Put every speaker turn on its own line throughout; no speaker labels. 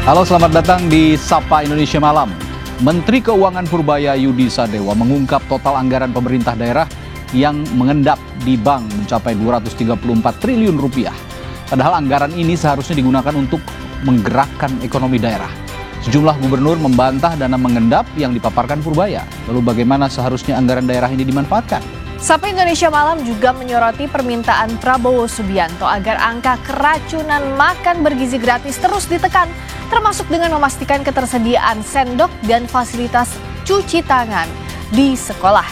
Halo, selamat datang di Sapa Indonesia Malam. Menteri Keuangan Purbaya Yudi Sadewa mengungkap total anggaran pemerintah daerah yang mengendap di bank mencapai 234 triliun rupiah. Padahal anggaran ini seharusnya digunakan untuk menggerakkan ekonomi daerah. Sejumlah gubernur membantah dana mengendap yang dipaparkan Purbaya. Lalu bagaimana seharusnya anggaran daerah ini dimanfaatkan?
Sapa Indonesia Malam juga menyoroti permintaan Prabowo Subianto agar angka keracunan makan bergizi gratis terus ditekan, termasuk dengan memastikan ketersediaan sendok dan fasilitas cuci tangan di sekolah.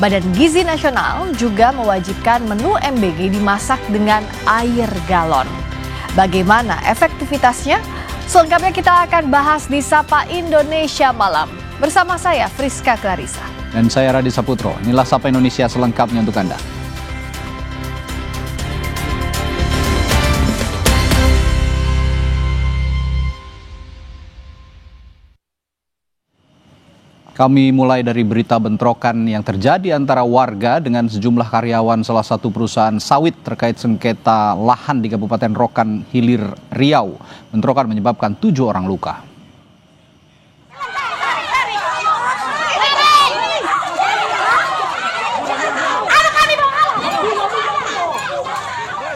Badan Gizi Nasional juga mewajibkan menu MBG dimasak dengan air galon. Bagaimana efektivitasnya? Selengkapnya kita akan bahas di Sapa Indonesia Malam. Bersama saya Friska Clarissa.
Dan saya Radi Saputro. Inilah Sapa Indonesia selengkapnya untuk Anda. Kami mulai dari berita bentrokan yang terjadi antara warga dengan sejumlah karyawan salah satu perusahaan sawit terkait sengketa lahan di Kabupaten Rokan Hilir, Riau. Bentrokan menyebabkan 7 orang luka.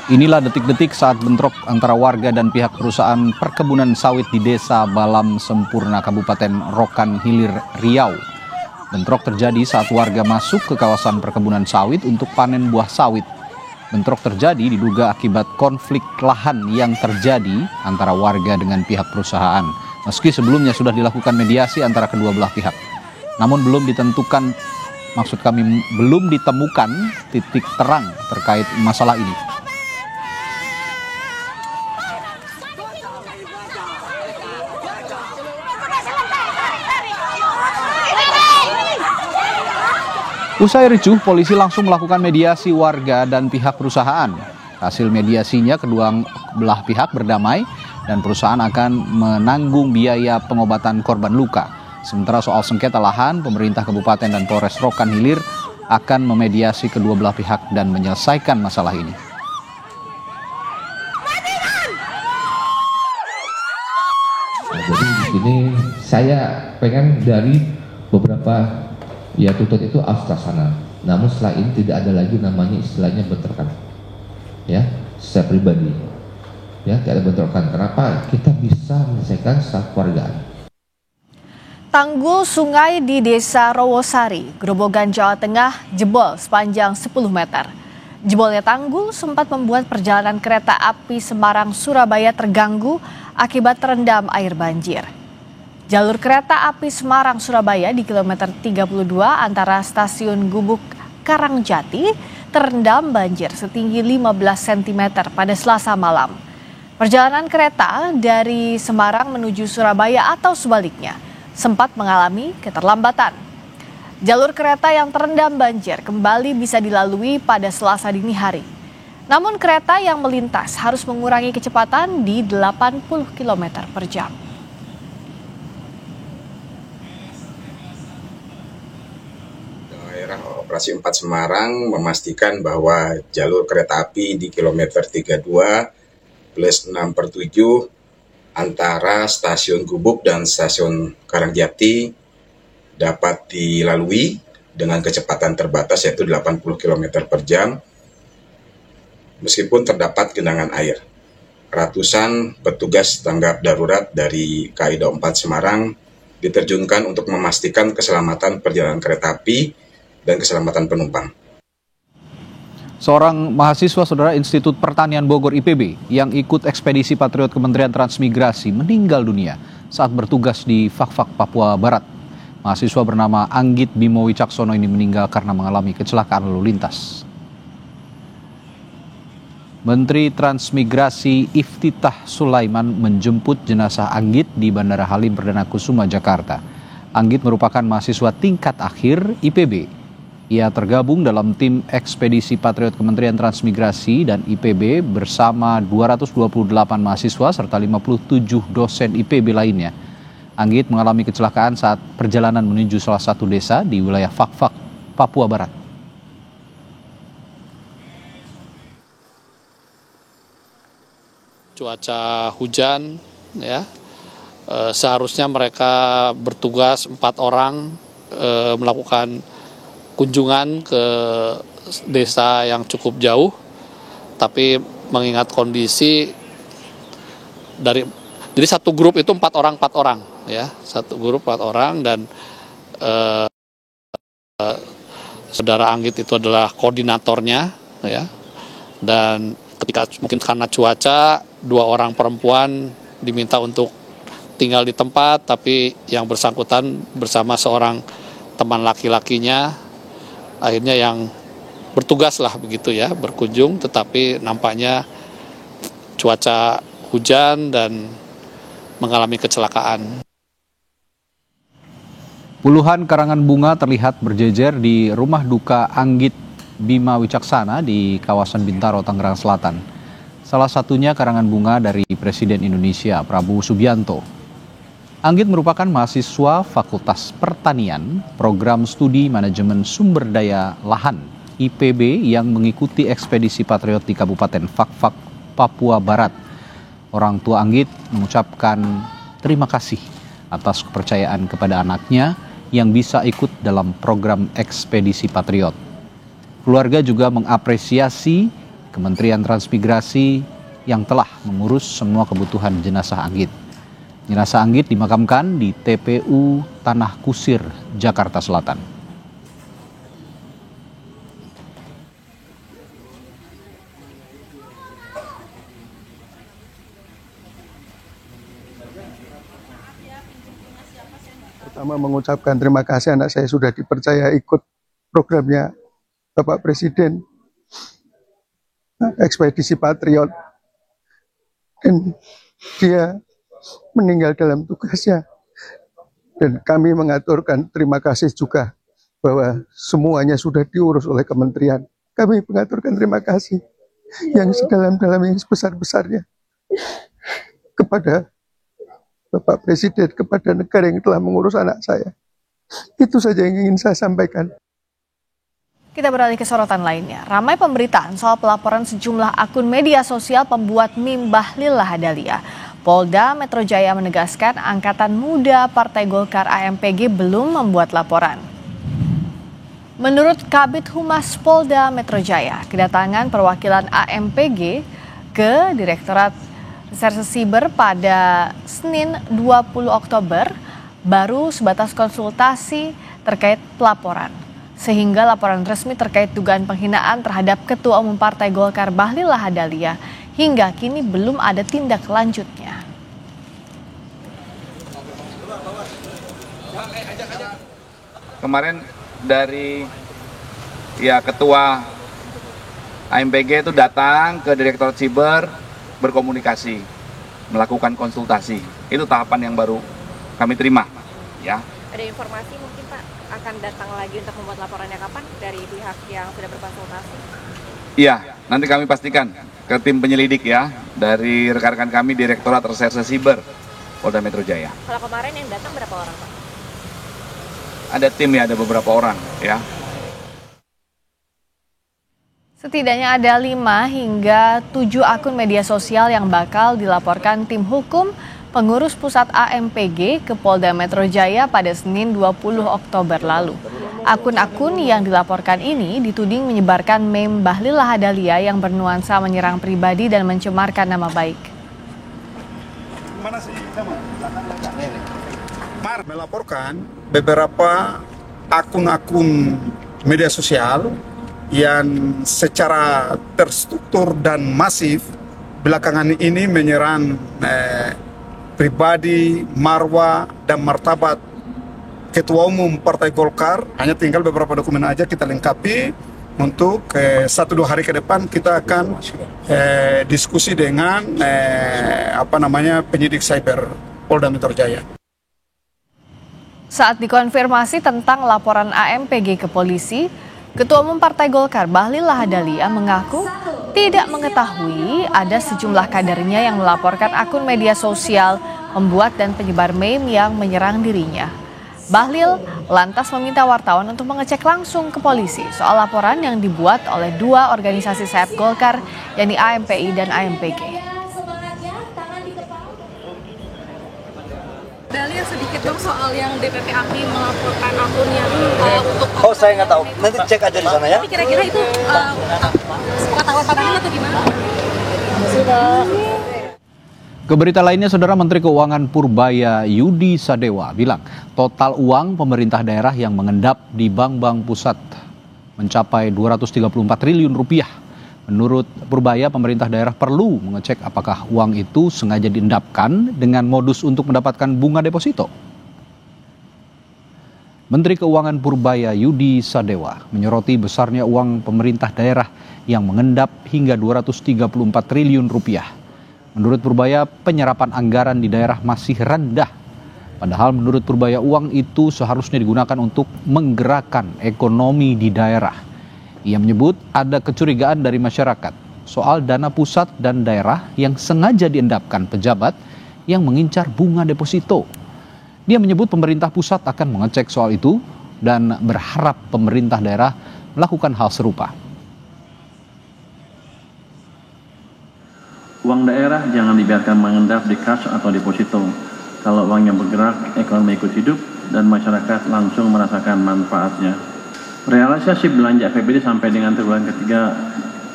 Inilah detik-detik saat bentrok antara warga dan pihak perusahaan perkebunan sawit di Desa Balam Sempurna, Kabupaten Rokan Hilir, Riau. Bentrok terjadi saat warga masuk ke kawasan perkebunan sawit untuk panen buah sawit. Bentrok terjadi diduga akibat konflik lahan yang terjadi antara warga dengan pihak perusahaan. Meski sebelumnya sudah dilakukan mediasi antara kedua belah pihak. Namun belum ditemukan titik terang terkait masalah ini. Usai ricuh, polisi langsung melakukan mediasi warga dan pihak perusahaan. Hasil mediasinya, kedua belah pihak berdamai dan perusahaan akan menanggung biaya pengobatan korban luka. Sementara soal sengketa lahan, pemerintah kabupaten dan Polres Rokan Hilir akan memediasi kedua belah pihak dan menyelesaikan masalah ini.
Jadi di sini saya pengen dari beberapa tuntut itu astrasana. Namun setelah ini tidak ada lagi namanya istilahnya bentrokan. Ya, saya pribadi. Ya, tidak ada bentrokan. Kenapa? Kita bisa menyelesaikan secara keluargaan.
Tanggul sungai di Desa Rowosari, Grobogan, Jawa Tengah jebol sepanjang 10 meter. Jebolnya tanggul sempat membuat perjalanan kereta api Semarang-Surabaya terganggu akibat terendam air banjir. Jalur kereta api Semarang-Surabaya di kilometer 32 antara stasiun Gubuk Karangjati terendam banjir setinggi 15 cm pada Selasa malam. Perjalanan kereta dari Semarang menuju Surabaya atau sebaliknya sempat mengalami keterlambatan. Jalur kereta yang terendam banjir kembali bisa dilalui pada Selasa dini hari. Namun kereta yang melintas harus mengurangi kecepatan di 80 km per jam.
Operasi 4 Semarang memastikan bahwa jalur kereta api di kilometer 32 plus 6/7 antara stasiun Gubuk dan stasiun Karangjati dapat dilalui dengan kecepatan terbatas yaitu 80 km per jam meskipun terdapat genangan air. Ratusan petugas tanggap darurat dari KAI Daob 4 Semarang diterjunkan untuk memastikan keselamatan perjalanan kereta api dan keselamatan penumpang.
Seorang mahasiswa Saudara Institut Pertanian Bogor IPB yang ikut ekspedisi Patriot Kementerian Transmigrasi meninggal dunia saat bertugas di Fak-Fak, Papua Barat. Mahasiswa bernama Anggit Bimo Wicaksono ini meninggal karena mengalami kecelakaan lalu lintas. Menteri Transmigrasi Iftitah Sulaiman menjemput jenazah Anggit di Bandara Halim Perdana Kusuma, Jakarta. Anggit merupakan mahasiswa tingkat akhir IPB. Ia tergabung dalam tim ekspedisi Patriot Kementerian Transmigrasi dan IPB bersama 228 mahasiswa serta 57 dosen IPB lainnya. Anggit mengalami kecelakaan saat perjalanan menuju salah satu desa di wilayah Fak-Fak, Papua Barat.
Cuaca hujan, ya, Seharusnya mereka bertugas 4 orang melakukan kunjungan ke desa yang cukup jauh, tapi mengingat kondisi jadi satu grup itu 4 orang ya, satu grup 4 orang, dan Saudara Anggit itu adalah koordinatornya ya, dan ketika mungkin karena cuaca 2 orang perempuan diminta untuk tinggal di tempat, tapi yang bersangkutan bersama seorang teman laki-lakinya akhirnya yang bertugas lah begitu ya, berkunjung, tetapi nampaknya cuaca hujan dan mengalami kecelakaan.
Puluhan karangan bunga terlihat berjejer di rumah duka Anggit Bima Wicaksana di kawasan Bintaro, Tangerang Selatan. Salah satunya karangan bunga dari Presiden Indonesia Prabowo Subianto. Anggit merupakan mahasiswa Fakultas Pertanian, Program Studi Manajemen Sumber Daya Lahan (IPB) yang mengikuti ekspedisi patriot di Kabupaten Fakfak, Papua Barat. Orang tua Anggit mengucapkan terima kasih atas kepercayaan kepada anaknya yang bisa ikut dalam program ekspedisi patriot. Keluarga juga mengapresiasi Kementerian Transmigrasi yang telah mengurus semua kebutuhan jenazah Anggit. Jenazah Anggit dimakamkan di TPU Tanah Kusir, Jakarta Selatan.
Pertama mengucapkan terima kasih, anak saya sudah dipercaya ikut programnya Bapak Presiden, ekspedisi patriot, dan dia meninggal dalam tugasnya. Dan kami mengaturkan terima kasih juga bahwa semuanya sudah diurus oleh kementerian. Kami mengaturkan terima kasih yang sedalam-dalamnya, yang sebesar-besarnya kepada Bapak Presiden, kepada negara yang telah mengurus anak saya. Itu saja yang ingin saya sampaikan.
Kita beralih ke sorotan lainnya. Ramai pemberitaan soal pelaporan sejumlah akun media sosial pembuat meme Bahlil Lahadalia. Polda Metro Jaya menegaskan Angkatan Muda Partai Golkar AMPG belum membuat laporan. Menurut Kabid Humas Polda Metro Jaya, kedatangan perwakilan AMPG ke Direktorat Reserse Siber pada Senin 20 Oktober baru sebatas konsultasi terkait pelaporan. Sehingga laporan resmi terkait dugaan penghinaan terhadap Ketua Umum Partai Golkar Bahlil Lahadalia hingga kini belum ada tindak lanjutnya.
Kemarin dari Ketua AMPG itu datang ke Direktorat Siber, berkomunikasi, melakukan konsultasi. Itu tahapan yang baru kami terima, ya.
Ada informasi mungkin Pak akan datang lagi untuk membuat laporannya kapan dari pihak yang sudah berkonsultasi?
Iya, nanti kami pastikan ke tim penyelidik ya, dari rekan-rekan kami Direktorat Reserse Siber Polda Metro Jaya.
Kalau kemarin yang datang berapa orang Pak?
Ada tim ya, ada beberapa orang ya.
Setidaknya ada 5 hingga 7 akun media sosial yang bakal dilaporkan tim hukum pengurus pusat AMPG ke Polda Metro Jaya pada Senin 20 Oktober lalu. Akun-akun yang dilaporkan ini dituding menyebarkan meme Bahlil Lahadalia yang bernuansa menyerang pribadi dan mencemarkan nama baik.
Melaporkan beberapa akun-akun media sosial yang secara terstruktur dan masif belakangan ini menyerang pribadi, marwah, dan martabat Ketua Umum Partai Golkar. Hanya tinggal beberapa dokumen aja kita lengkapi untuk 1-2 hari ke depan kita akan diskusi dengan penyidik cyber Polda Metro Jaya.
Saat dikonfirmasi tentang laporan AMPG ke polisi, Ketua Umum Partai Golkar Bahlil Lahadalia mengaku tidak mengetahui ada sejumlah kadernya yang melaporkan akun media sosial pembuat dan penyebar meme yang menyerang dirinya. Bahlil lantas meminta wartawan untuk mengecek langsung ke polisi soal laporan yang dibuat oleh 2 organisasi sayap Golkar, yakni AMPI dan AMPG.
soal yang DPP API melaporkan akun yang untuk...
Oh, saya nggak tahu. Nanti cek aja di sana ya.
Tapi kira-kira itu pengetahuan pandangan atau gimana?
Ke berita lainnya, Saudara, Menteri Keuangan Purbaya Yudi Sadewa bilang total uang pemerintah daerah yang mengendap di bank-bank pusat mencapai 234 triliun rupiah. Menurut Purbaya, pemerintah daerah perlu mengecek apakah uang itu sengaja diendapkan dengan modus untuk mendapatkan bunga deposito. Menteri Keuangan Purbaya Yudi Sadewa menyoroti besarnya uang pemerintah daerah yang mengendap hingga 234 triliun rupiah. Menurut Purbaya, penyerapan anggaran di daerah masih rendah. Padahal menurut Purbaya, uang itu seharusnya digunakan untuk menggerakkan ekonomi di daerah. Ia menyebut ada kecurigaan dari masyarakat soal dana pusat dan daerah yang sengaja diendapkan pejabat yang mengincar bunga deposito. Dia menyebut pemerintah pusat akan mengecek soal itu dan berharap pemerintah daerah melakukan hal serupa.
Uang daerah jangan dibiarkan mengendap di kas atau deposito. Kalau uangnya bergerak, ekonomi ikut hidup dan masyarakat langsung merasakan manfaatnya. Realisasi belanja APBD sampai dengan triwulan ketiga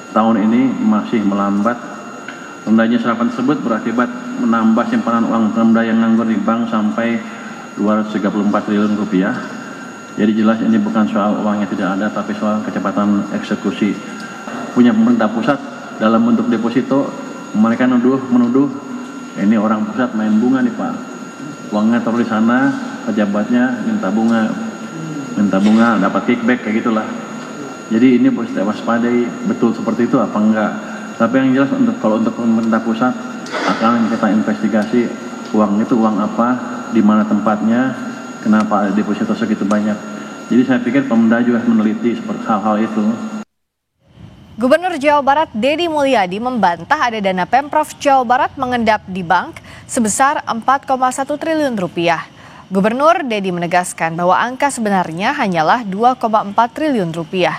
tahun ini masih melambat. Rendahnya serapan tersebut berakibat menambah simpanan uang Pemda yang nganggur di bank sampai 234 triliun rupiah. Jadi jelas ini bukan soal uangnya tidak ada, tapi soal kecepatan eksekusi. Punya pemerintah pusat dalam bentuk deposito, mereka menuduh ini orang pusat main bunga nih Pak. Uangnya taruh di sana, pejabatnya minta bunga dapat kickback kayak gitulah. Jadi ini harus diwaspadai, betul seperti itu apa enggak. Tapi yang jelas kalau untuk pemerintah pusat akan kita investigasi uang itu uang apa, di mana tempatnya, kenapa ada deposito segitu banyak. Jadi saya pikir Pemda juga meneliti seperti hal-hal itu.
Gubernur Jawa Barat Deddy Mulyadi membantah ada dana Pemprov Jawa Barat mengendap di bank sebesar 4,1 triliun rupiah. Gubernur Deddy menegaskan bahwa angka sebenarnya hanyalah 2,4 triliun rupiah.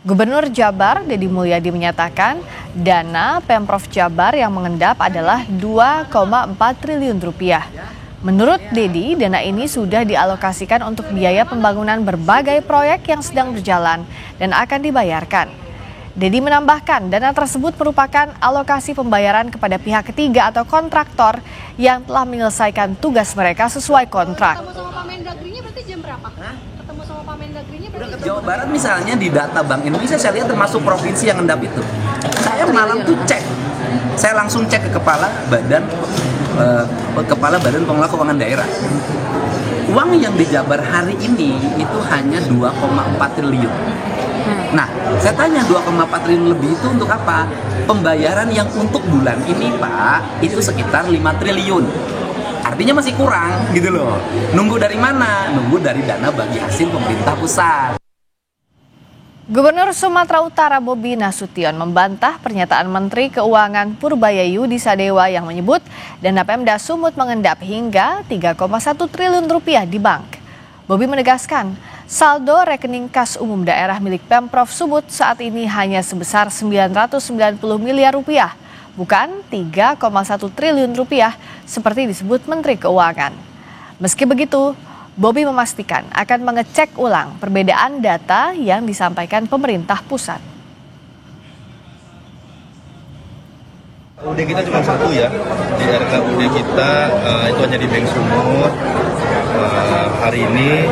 Gubernur Jabar Deddy Mulyadi menyatakan dana Pemprov Jabar yang mengendap adalah 2,4 triliun rupiah. Menurut Deddy, dana ini sudah dialokasikan untuk biaya pembangunan berbagai proyek yang sedang berjalan dan akan dibayarkan. Deddy menambahkan dana tersebut merupakan alokasi pembayaran kepada pihak ketiga atau kontraktor yang telah menyelesaikan tugas mereka sesuai kontrak.
Ketemu sama Pak Mendagrinya berarti jam berapa? Ketemu sama Pak Mendagrinya berarti
Jawa Barat misalnya di data Bank Indonesia saya lihat termasuk provinsi yang endap itu. Saya malam tuh cek, saya langsung cek ke Kepala Badan Pengelola Keuangan Daerah. Uang yang di Jabar hari ini itu hanya 2,4 triliun. Nah, saya tanya 2,4 triliun lebih itu untuk apa? Pembayaran yang untuk bulan ini, Pak, itu sekitar 5 triliun. Artinya masih kurang gitu loh. Nunggu dari mana? Nunggu dari dana bagi hasil pemerintah pusat.
Gubernur Sumatera Utara Bobi Nasution membantah pernyataan Menteri Keuangan Purbaya Yudi Sadewa yang menyebut dana Pemda Sumut mengendap hingga 3,1 triliun rupiah di bank. Bobi menegaskan saldo rekening kas umum daerah milik Pemprov Sumut saat ini hanya sebesar 990 miliar rupiah, bukan 3,1 triliun rupiah seperti disebut Menteri Keuangan. Meski begitu, Bobi memastikan akan mengecek ulang perbedaan data yang disampaikan pemerintah pusat.
KUD kita cuma satu ya, di RKUD kita itu hanya di Bank Sumut. Hari ini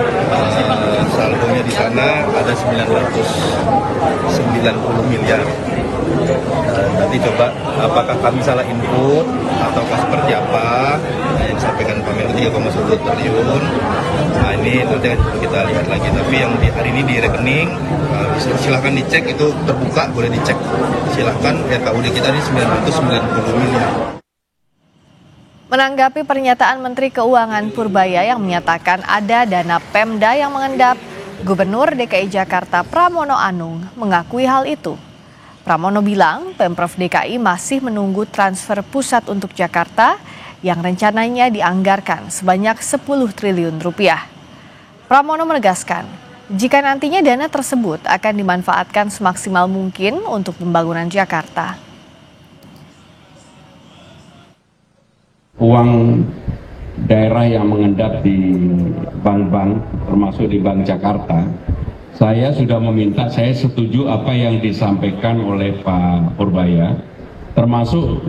saldonya di sana ada 990 miliar. Nanti coba apakah kami salah input ataukah seperti apa yang disampaikan Pak Menko 3,1 triliun. Nah ini nanti kita lihat lagi. Tapi yang di hari ini di rekening silahkan dicek, itu terbuka, boleh dicek. Silahkan RKUD kita ini 990 miliar.
Menanggapi pernyataan Menteri Keuangan Purbaya yang menyatakan ada dana Pemda yang mengendap, Gubernur DKI Jakarta Pramono Anung mengakui hal itu. Pramono bilang Pemprov DKI masih menunggu transfer pusat untuk Jakarta yang rencananya dianggarkan sebanyak 10 triliun rupiah. Pramono menegaskan, jika nantinya dana tersebut akan dimanfaatkan semaksimal mungkin untuk pembangunan Jakarta.
Uang daerah yang mengendap di bank-bank, termasuk di Bank Jakarta, saya sudah meminta, saya setuju apa yang disampaikan oleh Pak Purbaya, termasuk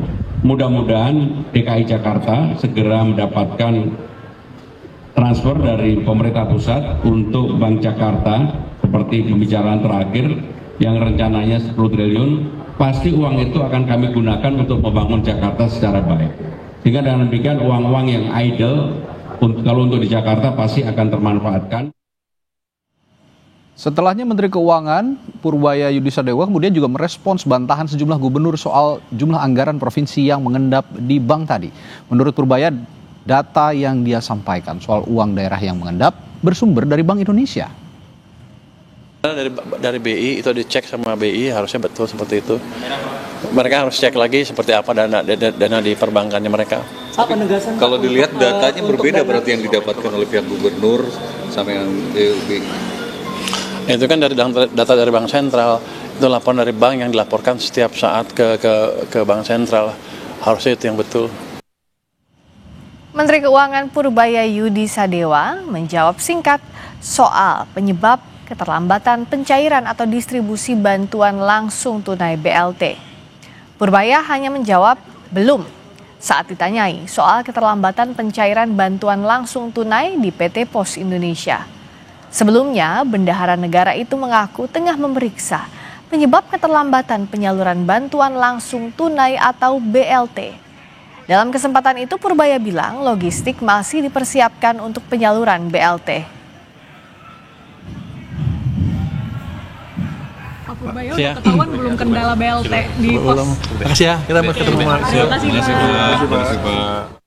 mudah-mudahan DKI Jakarta segera mendapatkan transfer dari pemerintah pusat untuk Bank Jakarta, seperti pembicaraan terakhir yang rencananya 10 triliun, pasti uang itu akan kami gunakan untuk membangun Jakarta secara baik. Sehingga dengan demikian uang-uang yang idle, kalau untuk di Jakarta pasti akan termanfaatkan.
Setelahnya Menteri Keuangan Purbaya Yudisadewa kemudian juga merespons bantahan sejumlah gubernur soal jumlah anggaran provinsi yang mengendap di bank tadi. Menurut Purbaya, data yang dia sampaikan soal uang daerah yang mengendap bersumber dari Bank Indonesia.
Dari BI itu dicek sama BI, harusnya betul seperti itu. Mereka harus cek lagi seperti apa dana di perbankannya mereka.
Kalau dilihat datanya berbeda berarti yang didapatkan oleh pihak gubernur sama yang BI.
Itu kan dari data dari Bank Sentral, itu laporan dari bank yang dilaporkan setiap saat ke Bank Sentral. Harusnya itu yang betul.
Menteri Keuangan Purbaya Yudisadewa menjawab singkat soal penyebab keterlambatan pencairan atau distribusi bantuan langsung tunai BLT. Purbaya hanya menjawab belum saat ditanyai soal keterlambatan pencairan bantuan langsung tunai di PT Pos Indonesia. Sebelumnya, Bendahara Negara itu mengaku tengah memeriksa penyebab keterlambatan penyaluran bantuan langsung tunai atau BLT. Dalam kesempatan itu, Purbaya bilang logistik masih dipersiapkan untuk penyaluran BLT.
Pak Purbaya, udah ketahuan belum kendala BLT di pos?
Makasih ya, kita mau ketemu.
Terima kasih Pak.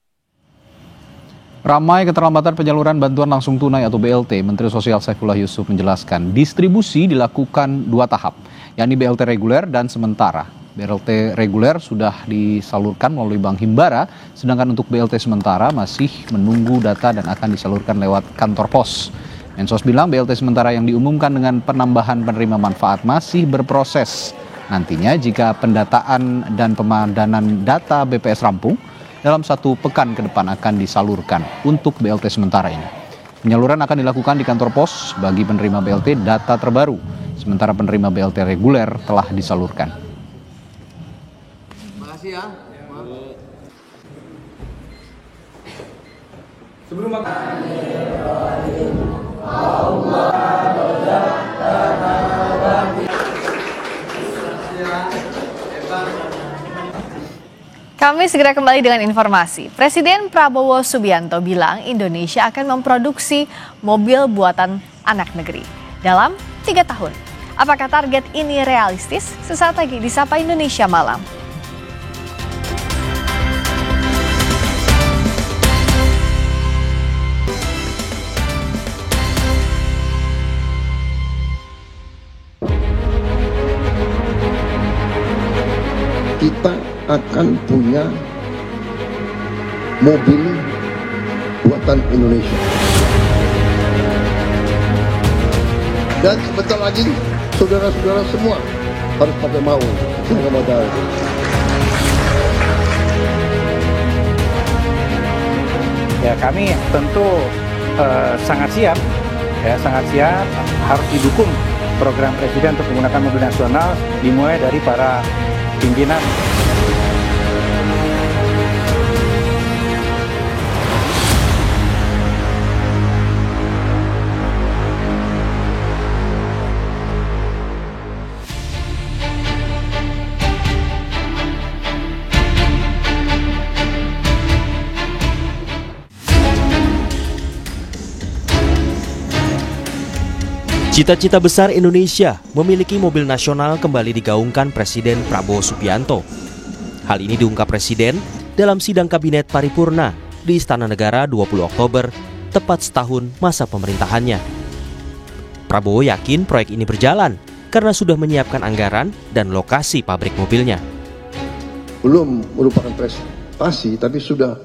Ramai keterlambatan penyaluran bantuan langsung tunai atau BLT, Menteri Sosial Saifullah Yusuf menjelaskan distribusi dilakukan 2 tahap, yakni BLT reguler dan sementara. BLT reguler sudah disalurkan melalui Bank Himbara, sedangkan untuk BLT sementara masih menunggu data dan akan disalurkan lewat kantor pos. Mensos bilang BLT sementara yang diumumkan dengan penambahan penerima manfaat masih berproses. Nantinya jika pendataan dan pemadanan data BPS rampung, dalam 1 pekan ke depan akan disalurkan untuk BLT sementara ini. Penyaluran akan dilakukan di kantor pos bagi penerima BLT data terbaru, sementara penerima BLT reguler telah disalurkan.
Terima kasih ya.
Sebelum
Kami segera kembali dengan informasi. Presiden Prabowo Subianto bilang Indonesia akan memproduksi mobil buatan anak negeri dalam 3 tahun. Apakah target ini realistis? Sesaat lagi di Sapa Indonesia Malam.
Kita akan punya mobil buatan Indonesia. Dan sebentar lagi saudara-saudara semua harus pakai mau, jangan modal.
Ya, kami tentu sangat siap, harus didukung program Presiden untuk menggunakan mobil nasional dimulai dari para pimpinan.
Cita-cita besar Indonesia memiliki mobil nasional kembali digaungkan Presiden Prabowo Subianto. Hal ini diungkap Presiden dalam sidang Kabinet Paripurna di Istana Negara 20 Oktober, tepat setahun masa pemerintahannya. Prabowo yakin proyek ini berjalan karena sudah menyiapkan anggaran dan lokasi pabrik mobilnya.
Belum merupakan prestasi, tapi sudah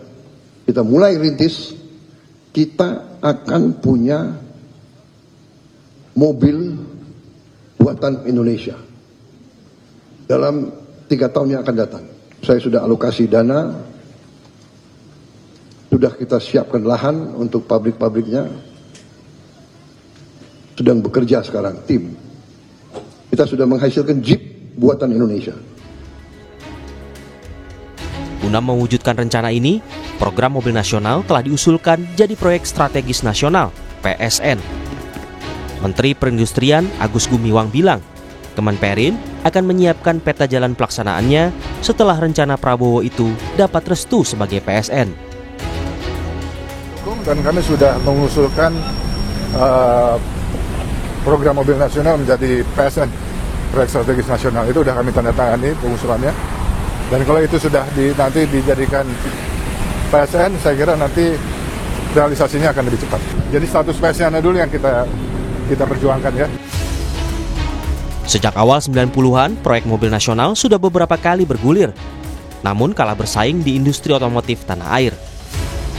kita mulai rintis, kita akan punya mobil buatan Indonesia dalam 3 tahun yang akan datang. Saya sudah alokasi dana Sudah kita siapkan lahan untuk pabrik-pabriknya. Sedang bekerja sekarang, tim. Kita sudah menghasilkan Jeep buatan Indonesia.
Guna mewujudkan rencana ini, program mobil nasional telah diusulkan jadi proyek strategis nasional, PSN. Menteri Perindustrian Agus Gumiwang bilang, Kemenperin akan menyiapkan peta jalan pelaksanaannya setelah rencana Prabowo itu dapat restu sebagai PSN.
Dan kami sudah mengusulkan program mobil nasional menjadi PSN, proyek strategis nasional. Itu sudah kami tanda tangani pengusulannya. Dan kalau itu sudah nanti dijadikan PSN, saya kira nanti realisasinya akan lebih cepat. Jadi status PSN dulu yang kita perjuangkan ya.
Sejak awal 90-an, proyek mobil nasional sudah beberapa kali bergulir. Namun kalah bersaing di industri otomotif tanah air.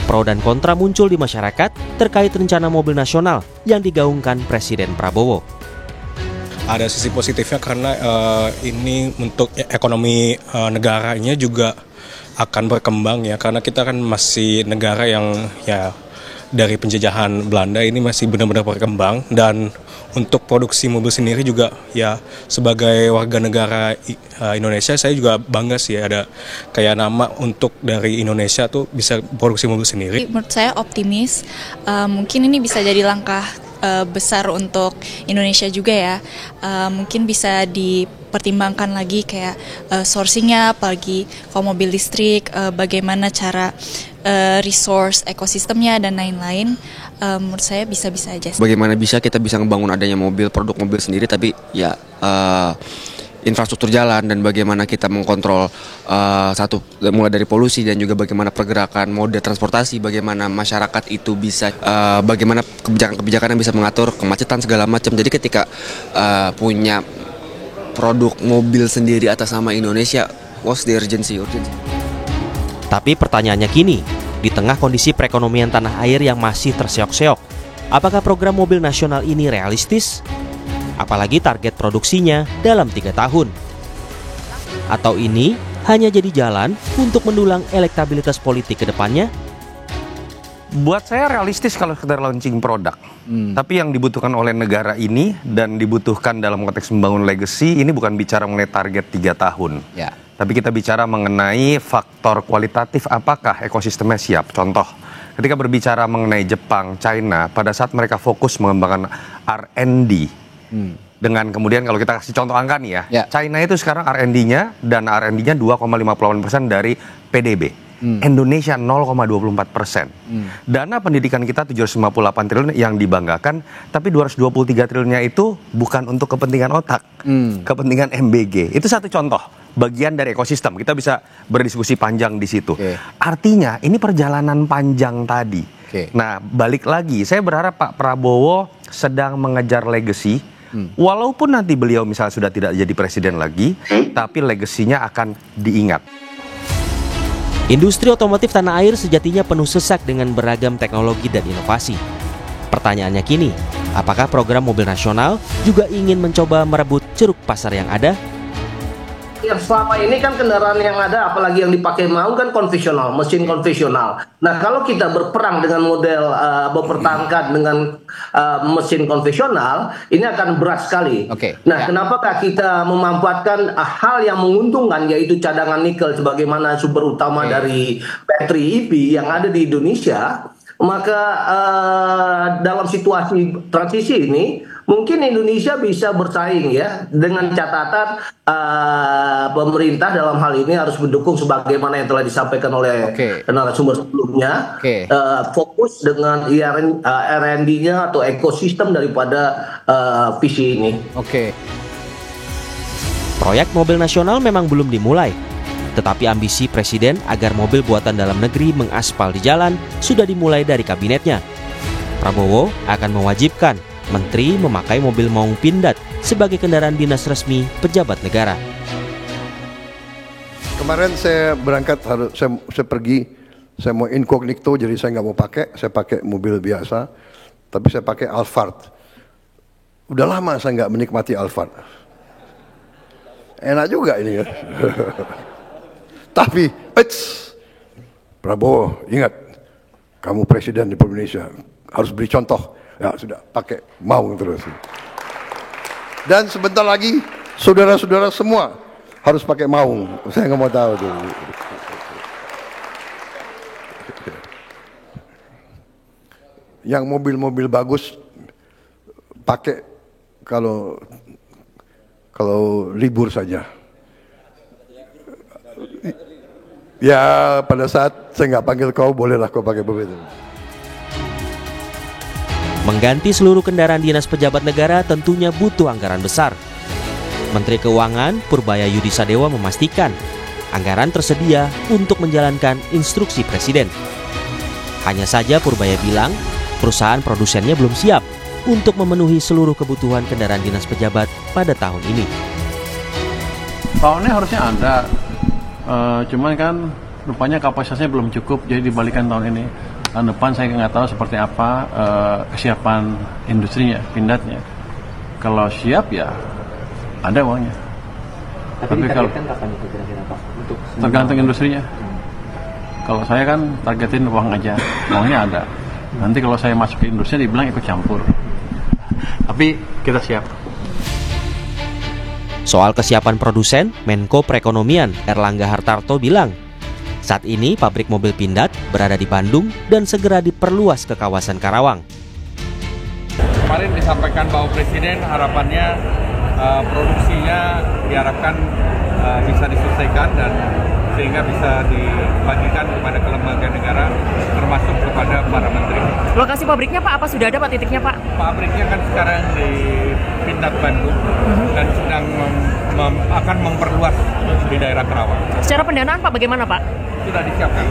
Pro dan kontra muncul di masyarakat terkait rencana mobil nasional yang digaungkan Presiden Prabowo.
Ada sisi positifnya karena ini untuk ekonomi negaranya juga akan berkembang ya, karena kita kan masih negara yang ya dari penjajahan Belanda ini masih benar-benar berkembang, dan untuk produksi mobil sendiri juga ya sebagai warga negara Indonesia saya juga bangga sih ada kayak nama untuk dari Indonesia tuh bisa produksi mobil sendiri.
Menurut saya optimis, mungkin ini bisa jadi langkah besar untuk Indonesia juga ya. Mungkin bisa dipertimbangkan lagi kayak sourcingnya, apalagi kalau mobil listrik, bagaimana cara resource ekosistemnya dan lain-lain. Menurut saya bisa-bisa aja.
Bagaimana kita bisa ngebangun adanya produk mobil sendiri, tapi ya infrastruktur jalan, dan bagaimana kita mengkontrol mulai dari polusi dan juga bagaimana pergerakan moda transportasi, bagaimana masyarakat itu bisa bagaimana kebijakan-kebijakan yang bisa mengatur kemacetan segala macam. Jadi ketika punya produk mobil sendiri atas nama Indonesia, what's the urgency?
Tapi pertanyaannya kini, di tengah kondisi perekonomian tanah air yang masih terseok-seok, apakah program mobil nasional ini realistis? Apalagi target produksinya dalam 3 tahun. Atau ini hanya jadi jalan untuk mendulang elektabilitas politik ke depannya?
Buat saya realistis kalau sekedar launching produk. Tapi yang dibutuhkan oleh negara ini dan dibutuhkan dalam konteks membangun legacy, ini bukan bicara mengenai target 3 tahun.
Ya.
Tapi kita bicara mengenai faktor kualitatif, apakah ekosistemnya siap. Contoh, ketika berbicara mengenai Jepang, China, pada saat mereka fokus mengembangkan R&D, dengan kemudian kalau kita kasih contoh angka nih ya, China itu sekarang R&D-nya 2,58% dari PDB. Indonesia 0,24%. Dana pendidikan kita 758 triliun yang dibanggakan, tapi 223 triliunnya itu bukan untuk kepentingan otak, kepentingan MBG. Itu satu contoh, bagian dari ekosistem. Kita bisa berdiskusi panjang di situ. Artinya ini perjalanan panjang tadi. Nah, balik lagi, saya berharap Pak Prabowo sedang mengejar legacy. Walaupun nanti beliau misalnya sudah tidak jadi presiden lagi, tapi legasinya akan diingat.
Industri otomotif tanah air sejatinya penuh sesak dengan beragam teknologi dan inovasi. Pertanyaannya kini, apakah program mobil nasional juga ingin mencoba merebut ceruk pasar yang ada?
Yang selama ini kan kendaraan yang ada, apalagi yang dipakai maung kan konvensional, mesin konvensional. Nah, kalau kita berperang dengan model mempertahankan dengan mesin konvensional, ini akan berat sekali. Nah, kenapakah kita memanfaatkan hal yang menguntungkan, yaitu cadangan nikel sebagaimana sumber utama dari baterai EV yang ada di Indonesia? Maka dalam situasi transisi ini mungkin Indonesia bisa bersaing ya, dengan catatan pemerintah dalam hal ini harus mendukung sebagaimana yang telah disampaikan oleh narasumber sebelumnya, fokus dengan R&D-nya atau ekosistem daripada visi ini.
Proyek mobil nasional memang belum dimulai. Tetapi ambisi Presiden agar mobil buatan dalam negeri mengaspal di jalan sudah dimulai dari kabinetnya. Prabowo akan mewajibkan menteri memakai mobil maung pindad sebagai kendaraan dinas resmi pejabat negara.
Kemarin saya berangkat, saya pergi, saya mau incognito, jadi saya nggak mau pakai, saya pakai mobil biasa, tapi saya pakai Alphard. Udah lama saya nggak menikmati Alphard. Enak juga ini ya. Tapi, Prabowo, ingat, kamu presiden di Indonesia, harus beri contoh. Ya sudah, pakai Maung terus. Dan sebentar lagi saudara-saudara semua harus pakai Maung. Saya nggak mau tahu tuh. Yang mobil-mobil bagus pakai kalau libur saja. Ya pada saat saya nggak panggil kau, bolehlah kau pakai mobil.
Mengganti seluruh kendaraan dinas pejabat negara tentunya butuh anggaran besar. Menteri Keuangan Purbaya Yudisadewa memastikan anggaran tersedia untuk menjalankan instruksi Presiden. Hanya saja Purbaya bilang perusahaan produsennya belum siap untuk memenuhi seluruh kebutuhan kendaraan dinas pejabat pada tahun ini.
Tahunnya harusnya ada, cuman kan rupanya kapasitasnya belum cukup, jadi dibalikan tahun ini. Tahun depan saya nggak tahu seperti apa kesiapan industrinya, Pindadnya. Kalau siap ya ada uangnya. Tapi kalau kapan itu kira-kira Pak? Untuk tergantung industrinya. Kalau saya kan targetin uang aja, uangnya ada. Nanti kalau saya masuk ke industri dibilang ikut campur. Tapi kita siap.
Soal kesiapan produsen, Menko Perekonomian Erlangga Hartarto bilang, saat ini pabrik mobil Pindad berada di Bandung dan segera diperluas ke kawasan Karawang.
Kemarin disampaikan Bapak Presiden harapannya produksinya diharapkan bisa diselesaikan dan sehingga bisa dibagikan kepada ke lembaga negara termasuk kepada para menteri.
Lokasi pabriknya Pak, apa sudah ada Pak titiknya Pak?
Pabriknya kan sekarang di Pindad Bandung dan sedang akan memperluas di daerah Karawang.
Secara pendanaan Pak bagaimana Pak?
Sudah disiapkan.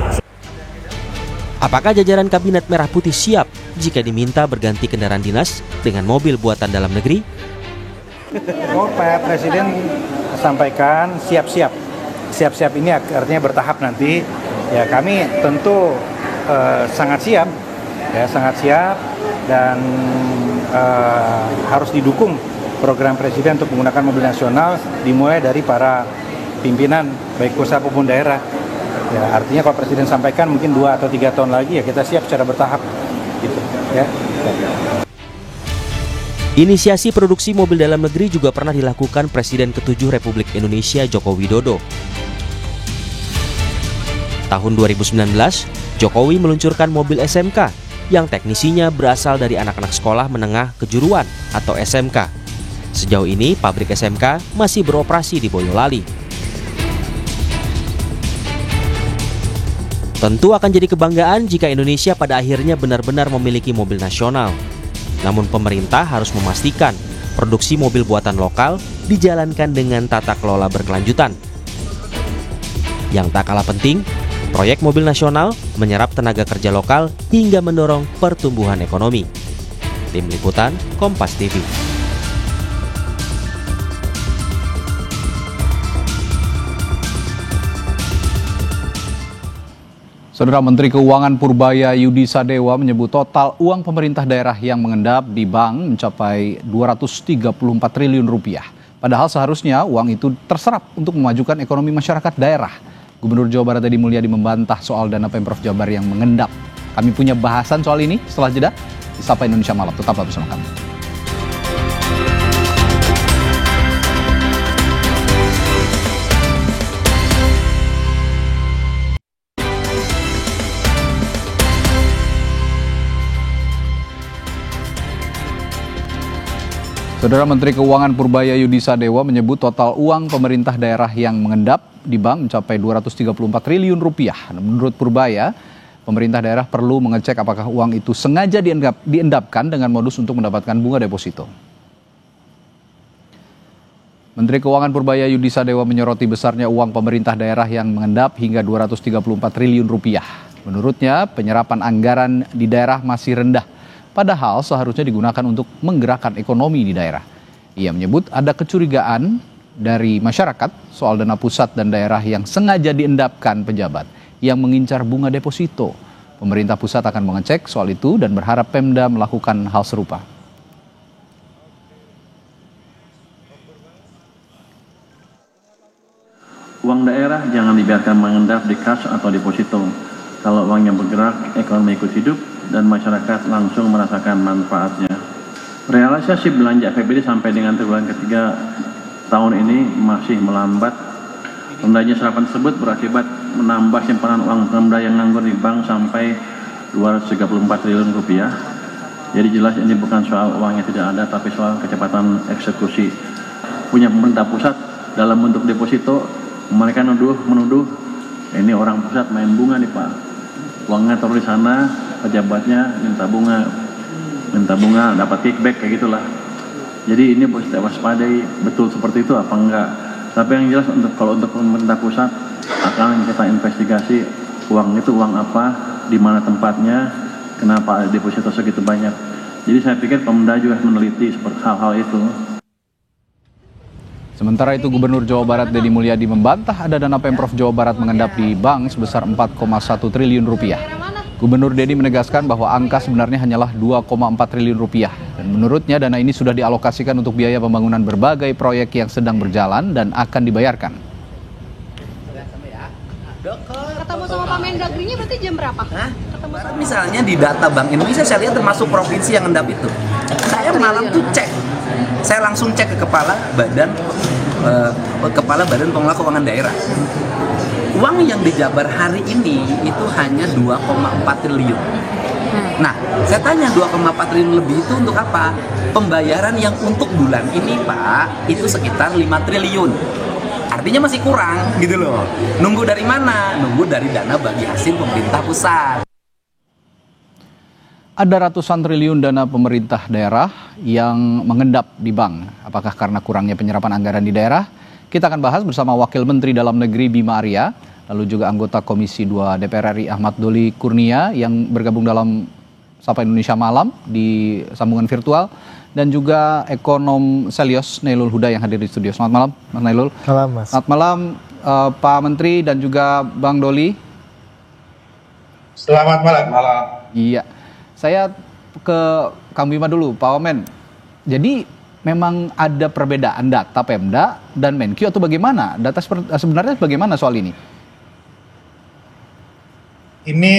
Apakah jajaran Kabinet Merah Putih siap jika diminta berganti kendaraan dinas dengan mobil buatan dalam negeri?
Pak Presiden sampaikan siap-siap. Siap-siap ini artinya bertahap nanti. Ya kami tentu sangat siap, ya sangat siap dan harus didukung program Presiden untuk menggunakan mobil nasional dimulai dari para pimpinan baik pusat maupun daerah. Ya, artinya kalau Presiden sampaikan mungkin 2 atau 3 tahun lagi ya kita siap secara bertahap gitu ya.
Inisiasi produksi mobil dalam negeri juga pernah dilakukan Presiden ke-7 Republik Indonesia Joko Widodo. Tahun 2019, Jokowi meluncurkan mobil SMK yang teknisinya berasal dari anak-anak sekolah menengah kejuruan atau SMK. Sejauh ini pabrik SMK masih beroperasi di Boyolali. Tentu akan jadi kebanggaan jika Indonesia pada akhirnya benar-benar memiliki mobil nasional. Namun pemerintah harus memastikan produksi mobil buatan lokal dijalankan dengan tata kelola berkelanjutan. Yang tak kalah penting, proyek mobil nasional menyerap tenaga kerja lokal hingga mendorong pertumbuhan ekonomi. Tim Liputan, Kompas TV.
Saudara Menteri Keuangan Purbaya Yudisadewa menyebut total uang pemerintah daerah yang mengendap di bank mencapai 234 triliun rupiah. Padahal seharusnya uang itu terserap untuk memajukan ekonomi masyarakat daerah. Gubernur Jawa Barat Edi Mulyadi membantah soal dana Pemprov Jabar yang mengendap. Kami punya bahasan soal ini setelah jeda di Sapa Indonesia Malam. Tetaplah bersama kami. Saudara Menteri Keuangan Purbaya Yudisadewa menyebut total uang pemerintah daerah yang mengendap di bank mencapai 234 triliun rupiah. Menurut Purbaya, pemerintah daerah perlu mengecek apakah uang itu sengaja diendapkan dengan modus untuk mendapatkan bunga deposito. Menteri Keuangan Purbaya Yudisadewa menyoroti besarnya uang pemerintah daerah yang mengendap hingga 234 triliun rupiah. Menurutnya, penyerapan anggaran di daerah masih rendah. Padahal seharusnya digunakan untuk menggerakkan ekonomi di daerah. Ia menyebut ada kecurigaan dari masyarakat soal dana pusat dan daerah yang sengaja diendapkan pejabat yang mengincar bunga deposito. Pemerintah pusat akan mengecek soal itu dan berharap Pemda melakukan hal serupa.
Uang daerah jangan dibiarkan mengendap di kas atau deposito. Kalau uangnya bergerak, ekonomi ikut hidup, dan masyarakat langsung merasakan manfaatnya. Realisasi belanja APBD sampai dengan triwulan ketiga tahun ini masih melambat. Rendahnya serapan tersebut berakibat menambah simpanan uang Pemda yang nganggur di bank sampai 234 triliun rupiah. Jadi jelas ini bukan soal uangnya tidak ada, tapi soal kecepatan eksekusi. Punya pemerintah pusat dalam bentuk deposito, mereka menuduh ini orang pusat main bunga nih Pak. Uangnya taruh di sana, pejabatnya minta bunga dapat kickback kayak gitulah. Jadi ini harus waspadai, betul seperti itu apa enggak. Tapi yang jelas kalau untuk pemerintah pusat akan kita investigasi uang itu uang apa, di mana tempatnya, kenapa deposito segitu banyak. Jadi saya pikir Pemda juga meneliti seperti hal-hal itu.
Sementara itu Gubernur Jawa Barat Deddy Mulyadi membantah ada dana Pemprov Jawa Barat mengendap di bank sebesar 4,1 triliun rupiah. Gubernur Deddy menegaskan bahwa angka sebenarnya hanyalah 2,4 triliun rupiah. Dan menurutnya dana ini sudah dialokasikan untuk biaya pembangunan berbagai proyek yang sedang berjalan dan akan dibayarkan.
Ketemu sama Pak Mendagrinya berarti jam berapa? Ketemu sama...
Misalnya di data Bank Indonesia saya lihat termasuk provinsi yang ngendap itu. Saya malam tuh cek. Saya langsung cek ke Kepala Badan Pengelola Keuangan Daerah. Uang yang di Jabar hari ini itu hanya 2,4 triliun. Nah, saya tanya 2,4 triliun lebih itu untuk apa? Pembayaran yang untuk bulan ini Pak, itu sekitar 5 triliun. Artinya masih kurang gitu loh. Nunggu dari mana? Nunggu dari dana bagi hasil pemerintah pusat.
Ada ratusan triliun dana pemerintah daerah yang mengendap di bank. Apakah karena kurangnya penyerapan anggaran di daerah? Kita akan bahas bersama Wakil Menteri Dalam Negeri Bima Arya, lalu juga anggota Komisi 2 DPR RI Ahmad Doli Kurnia yang bergabung dalam Sapa Indonesia Malam di sambungan virtual, dan juga ekonom Selyos Nailul Huda yang hadir di studio. Selamat malam Mas Nailul.
Malam Mas.
Selamat malam Pak Menteri dan juga Bang Doli.
Selamat malam.
Iya, saya ke Kang Bima dulu, Pak Wamen. Jadi memang ada perbedaan data Pemda dan Menkyu atau bagaimana? Data sebenarnya bagaimana soal ini?
Ini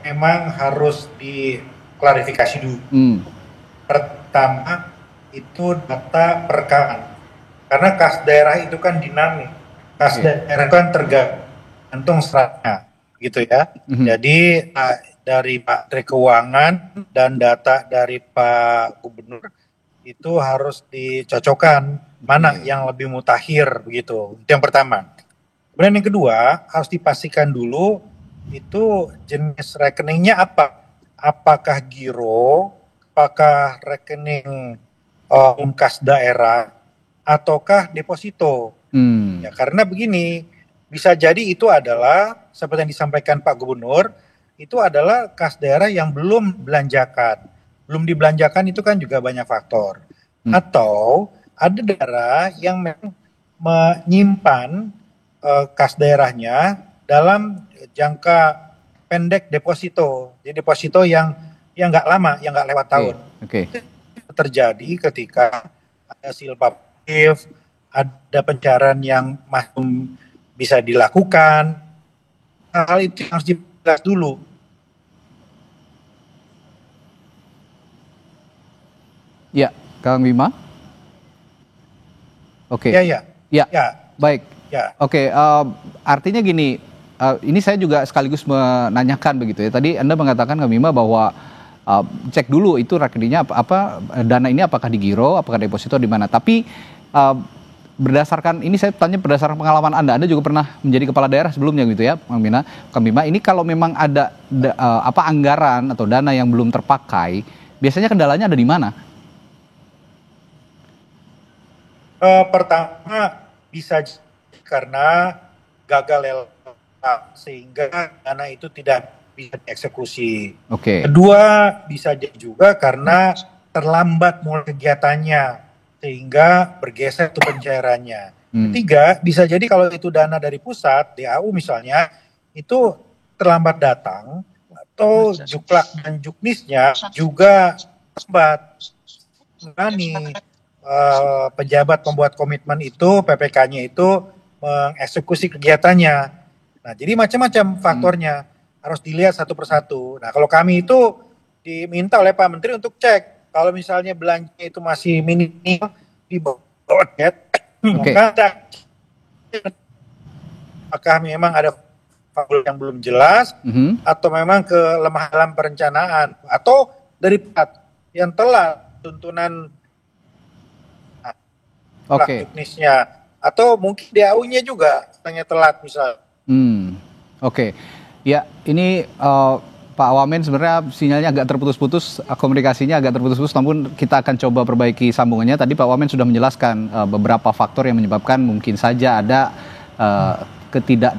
memang harus diklarifikasi dulu. Pertama itu data perekaman. Karena kas daerah itu kan dinamik. Kas daerah kan tergantung seratnya, gitu ya. Jadi dari Pak Menteri Keuangan dan data dari Pak Gubernur itu harus dicocokkan mana yang lebih mutakhir begitu. Itu yang pertama. Kemudian yang kedua harus dipastikan dulu itu jenis rekeningnya apa. Apakah giro, apakah rekening kas daerah, ataukah deposito. Ya, karena begini, bisa jadi itu adalah seperti yang disampaikan Pak Gubernur, itu adalah kas daerah yang belum belanjakan. Belum dibelanjakan itu kan juga banyak faktor. Atau ada daerah yang memang menyimpan kas daerahnya dalam jangka pendek deposito. Jadi deposito yang nggak lama, yang nggak lewat tahun. Terjadi ketika ada silpa aktif, ada pencairan yang masih bisa dilakukan. Hal itu harus dijelas dulu.
Ya, Kang Bima. Oke.
Ya.
Baik.
Ya.
Oke, artinya gini, ini saya juga sekaligus menanyakan begitu ya. Tadi Anda mengatakan Kang Bima bahwa cek dulu itu rekeningnya apa dana ini apakah di giro, apakah deposito di mana. Tapi berdasarkan ini saya tanya berdasarkan pengalaman Anda juga pernah menjadi kepala daerah sebelumnya gitu ya, Kang Bima. Ini kalau memang ada anggaran atau dana yang belum terpakai, biasanya kendalanya ada di mana?
Pertama bisa karena gagal sehingga dana itu tidak bisa dieksekusi. Kedua bisa juga karena terlambat mulai kegiatannya sehingga bergeser tuh pencairannya. Ketiga bisa jadi kalau itu dana dari pusat, DAU misalnya, itu terlambat datang atau juklak dan juknisnya juga lambat. Pejabat pembuat komitmen itu, PPK-nya itu mengeksekusi kegiatannya. Nah, jadi macam-macam faktornya. harus dilihat satu persatu. Nah, kalau kami itu diminta oleh Pak Menteri untuk cek kalau misalnya belanja itu masih minimal di bawah target, maka apakah memang ada faktor yang belum jelas atau memang kelemahan dalam perencanaan atau dari pihak yang telat tuntunan teknisnya atau mungkin DAU-nya juga tanya telat misalnya.
Ya, ini Pak Wamen sebenarnya sinyalnya agak terputus-putus, komunikasinya agak terputus-putus, namun kita akan coba perbaiki sambungannya. Tadi Pak Wamen sudah menjelaskan beberapa faktor yang menyebabkan mungkin saja ada tidak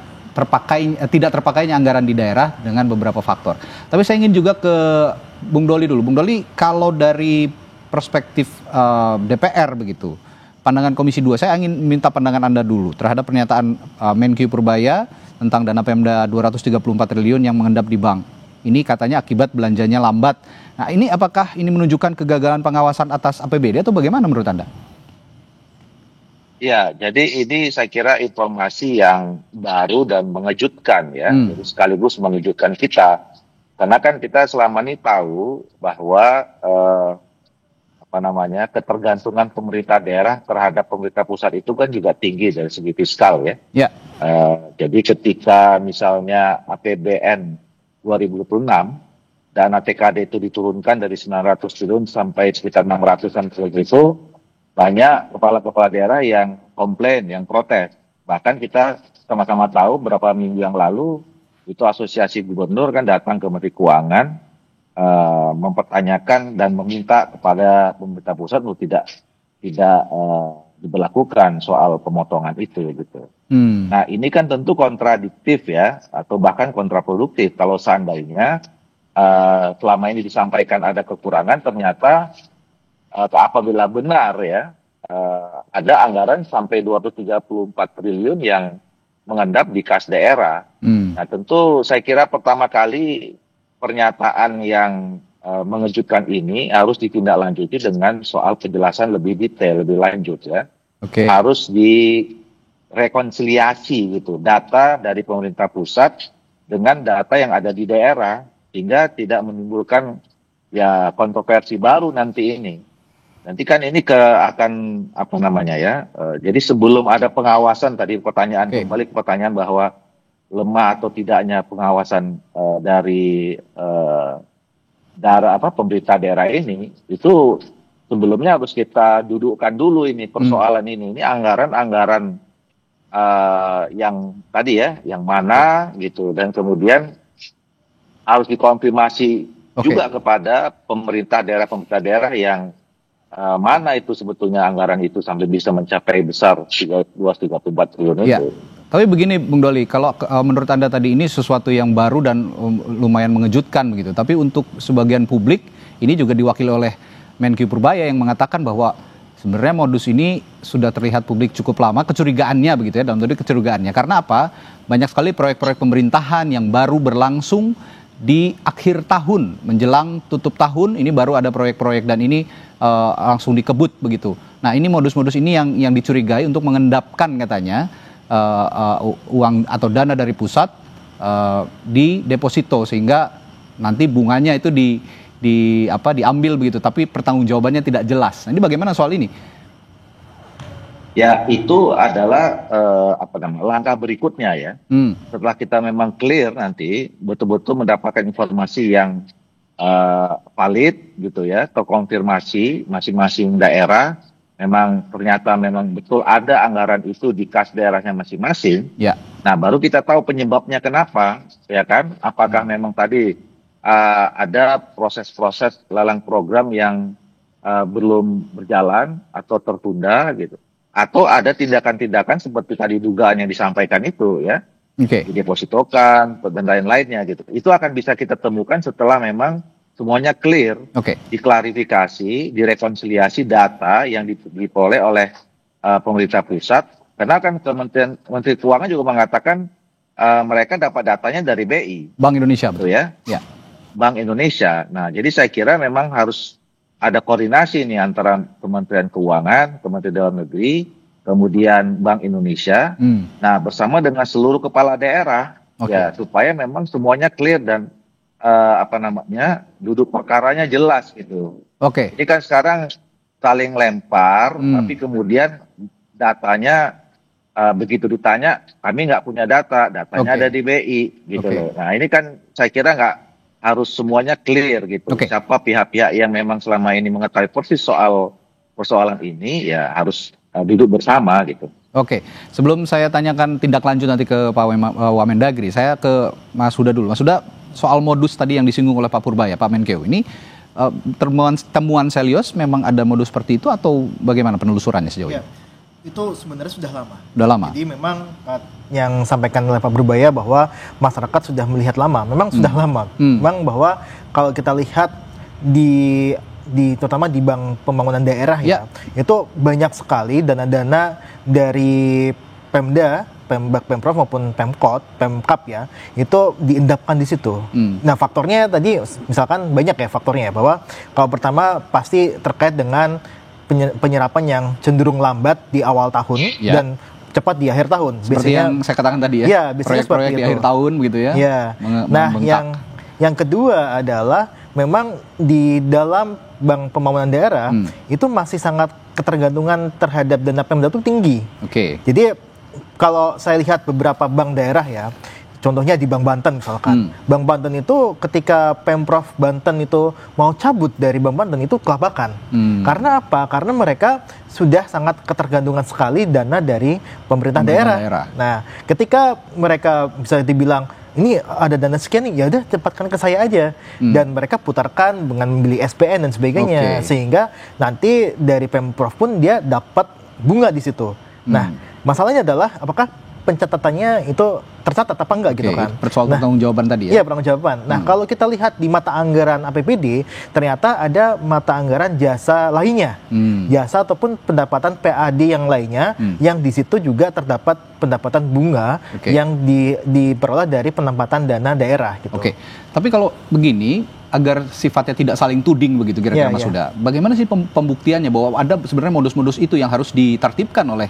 terpakainya anggaran di daerah dengan beberapa faktor. Tapi saya ingin juga ke Bung Doli dulu. Bung Doli, kalau dari perspektif DPR begitu, pandangan Komisi 2, saya ingin minta pandangan Anda dulu terhadap pernyataan Menkyu Purbaya tentang dana Pemda 234 triliun yang mengendap di bank. Ini katanya akibat belanjanya lambat. Nah, ini apakah ini menunjukkan kegagalan pengawasan atas APBD atau bagaimana menurut Anda?
Ya, jadi ini saya kira informasi yang baru dan mengejutkan ya, jadi sekaligus mengejutkan kita. Karena kan kita selama ini tahu bahwa ketergantungan pemerintah daerah terhadap pemerintah pusat itu kan juga tinggi dari segi fiskal ya. Jadi ketika misalnya APBN 2026 dana TKD itu diturunkan dari 900 triliun sampai sekitar 600-an triliun itu, banyak kepala-kepala daerah yang komplain, yang protes. Bahkan kita sama-sama tahu beberapa minggu yang lalu itu asosiasi gubernur kan datang ke Menteri Keuangan mempertanyakan dan meminta kepada pemerintah pusat untuk tidak diberlakukan soal pemotongan itu gitu. Nah, ini kan tentu kontradiktif ya, atau bahkan kontraproduktif kalau seandainya selama ini disampaikan ada kekurangan, ternyata apabila benar ya ada anggaran sampai 234 triliun yang mengendap di kas daerah. Nah, tentu saya kira pertama kali pernyataan yang mengejutkan ini harus ditindaklanjuti dengan soal penjelasan lebih detail, lebih lanjut ya. Harus direkonsiliasi gitu data dari pemerintah pusat dengan data yang ada di daerah sehingga tidak menimbulkan ya kontroversi baru nanti ini. Nanti kan ini akan jadi sebelum ada pengawasan, tadi pertanyaan kembali ke pertanyaan bahwa lemah atau tidaknya pengawasan dari pemerintah daerah ini, itu sebelumnya harus kita dudukkan dulu ini persoalan ini. Ini anggaran yang tadi ya, yang mana gitu, dan kemudian harus dikonfirmasi juga kepada pemerintah daerah yang mana itu sebetulnya anggaran itu sampai bisa mencapai besar 234 triliun itu.
Tapi begini Bung Doli, kalau menurut Anda tadi ini sesuatu yang baru dan lumayan mengejutkan begitu. Tapi untuk sebagian publik ini juga diwakili oleh Menkyu Purbaya yang mengatakan bahwa sebenarnya modus ini sudah terlihat publik cukup lama, kecurigaannya begitu ya, dalam tadi kecurigaannya. Karena apa? Banyak sekali proyek-proyek pemerintahan yang baru berlangsung di akhir tahun, menjelang tutup tahun, ini baru ada proyek-proyek dan ini langsung dikebut begitu. Nah, ini modus-modus ini yang dicurigai untuk mengendapkan katanya uang atau dana dari pusat di deposito sehingga nanti bunganya itu diambil begitu, tapi pertanggungjawabannya tidak jelas. Nah, ini bagaimana soal ini?
Ya, itu adalah langkah berikutnya ya. Setelah kita memang clear nanti betul-betul mendapatkan informasi yang valid gitu ya, terkonfirmasi masing-masing daerah memang ternyata memang betul ada anggaran itu di kas daerahnya masing-masing. Nah, baru kita tahu penyebabnya kenapa, ya kan? Apakah memang tadi ada proses-proses lelang program yang belum berjalan atau tertunda gitu, atau ada tindakan-tindakan seperti tadi dugaan yang disampaikan itu ya, didepositokan dan lain-lainnya gitu. Itu akan bisa kita temukan setelah memang semuanya clear, diklarifikasi, direkonsiliasi data yang diperoleh oleh pemerintah pusat. Karena kan Menteri Keuangan juga mengatakan mereka dapat datanya dari BI,
Bank Indonesia,
betul ya? Bank Indonesia. Nah, jadi saya kira memang harus ada koordinasi nih antara Kementerian Keuangan, Kementerian Dalam Negeri, kemudian Bank Indonesia. Nah, bersama dengan seluruh kepala daerah Ya, supaya memang semuanya clear dan duduk perkaranya jelas gitu. Ini kan sekarang saling lempar, tapi kemudian datanya begitu ditanya, kami nggak punya datanya ada di BI gitu loh. Nah ini kan saya kira nggak harus semuanya clear gitu. Siapa pihak-pihak yang memang selama ini mengetahui persis soal persoalan ini ya harus duduk bersama gitu.
Sebelum saya tanyakan tindak lanjut nanti ke Pak Wamendagri, saya ke Mas Huda dulu. Mas Huda, soal modus tadi yang disinggung oleh Pak Purbaya, Pak Menkeu, ini temuan Selyos memang ada modus seperti itu atau bagaimana penelusurannya sejauh ini?
Itu sebenarnya sudah lama.
Sudah lama.
Jadi memang yang sampaikan oleh Pak Purbaya bahwa masyarakat sudah melihat lama, memang sudah lama. Memang bahwa kalau kita lihat di terutama di Bank Pembangunan Daerah itu banyak sekali dana-dana dari Pemda, Pemprov maupun Pemkap ya, itu diendapkan di situ. Nah faktornya tadi misalkan banyak ya faktornya ya, bahwa kalau pertama pasti terkait dengan penyerapan yang cenderung lambat di awal tahun dan cepat di akhir tahun.
Seperti biasanya, yang saya katakan tadi ya, proyek-proyek di akhir tahun begitu ya.
Nah yang kedua adalah memang di dalam Bank Pembangunan Daerah itu masih sangat ketergantungan terhadap dana Pemda itu tinggi. Jadi kalau saya lihat beberapa bank daerah ya, contohnya di Bank Banten misalkan, Bank Banten itu ketika Pemprov Banten itu mau cabut dari Bank Banten itu kelabakan. Karena apa? Karena mereka sudah sangat ketergantungan sekali dana dari pemerintah daerah. Nah, ketika mereka bisa dibilang ini ada dana sekian nih, ya udah cepatkan ke saya aja, dan mereka putarkan dengan membeli SPN dan sebagainya, sehingga nanti dari Pemprov pun dia dapat bunga di situ. Nah, masalahnya adalah apakah pencatatannya itu tercatat apa enggak gitu kan.
Persoalan pertanggungjawaban tadi ya?
Iya, pertanggungjawaban. Nah, kalau kita lihat di mata anggaran APBD, ternyata ada mata anggaran jasa lainnya. Jasa ataupun pendapatan PAD yang lainnya, yang di situ juga terdapat pendapatan bunga yang diperoleh dari penempatan dana daerah gitu.
Tapi kalau begini, agar sifatnya tidak saling tuding begitu kira-kira Mas Huda, bagaimana sih pembuktiannya bahwa ada sebenarnya modus-modus itu yang harus ditertibkan oleh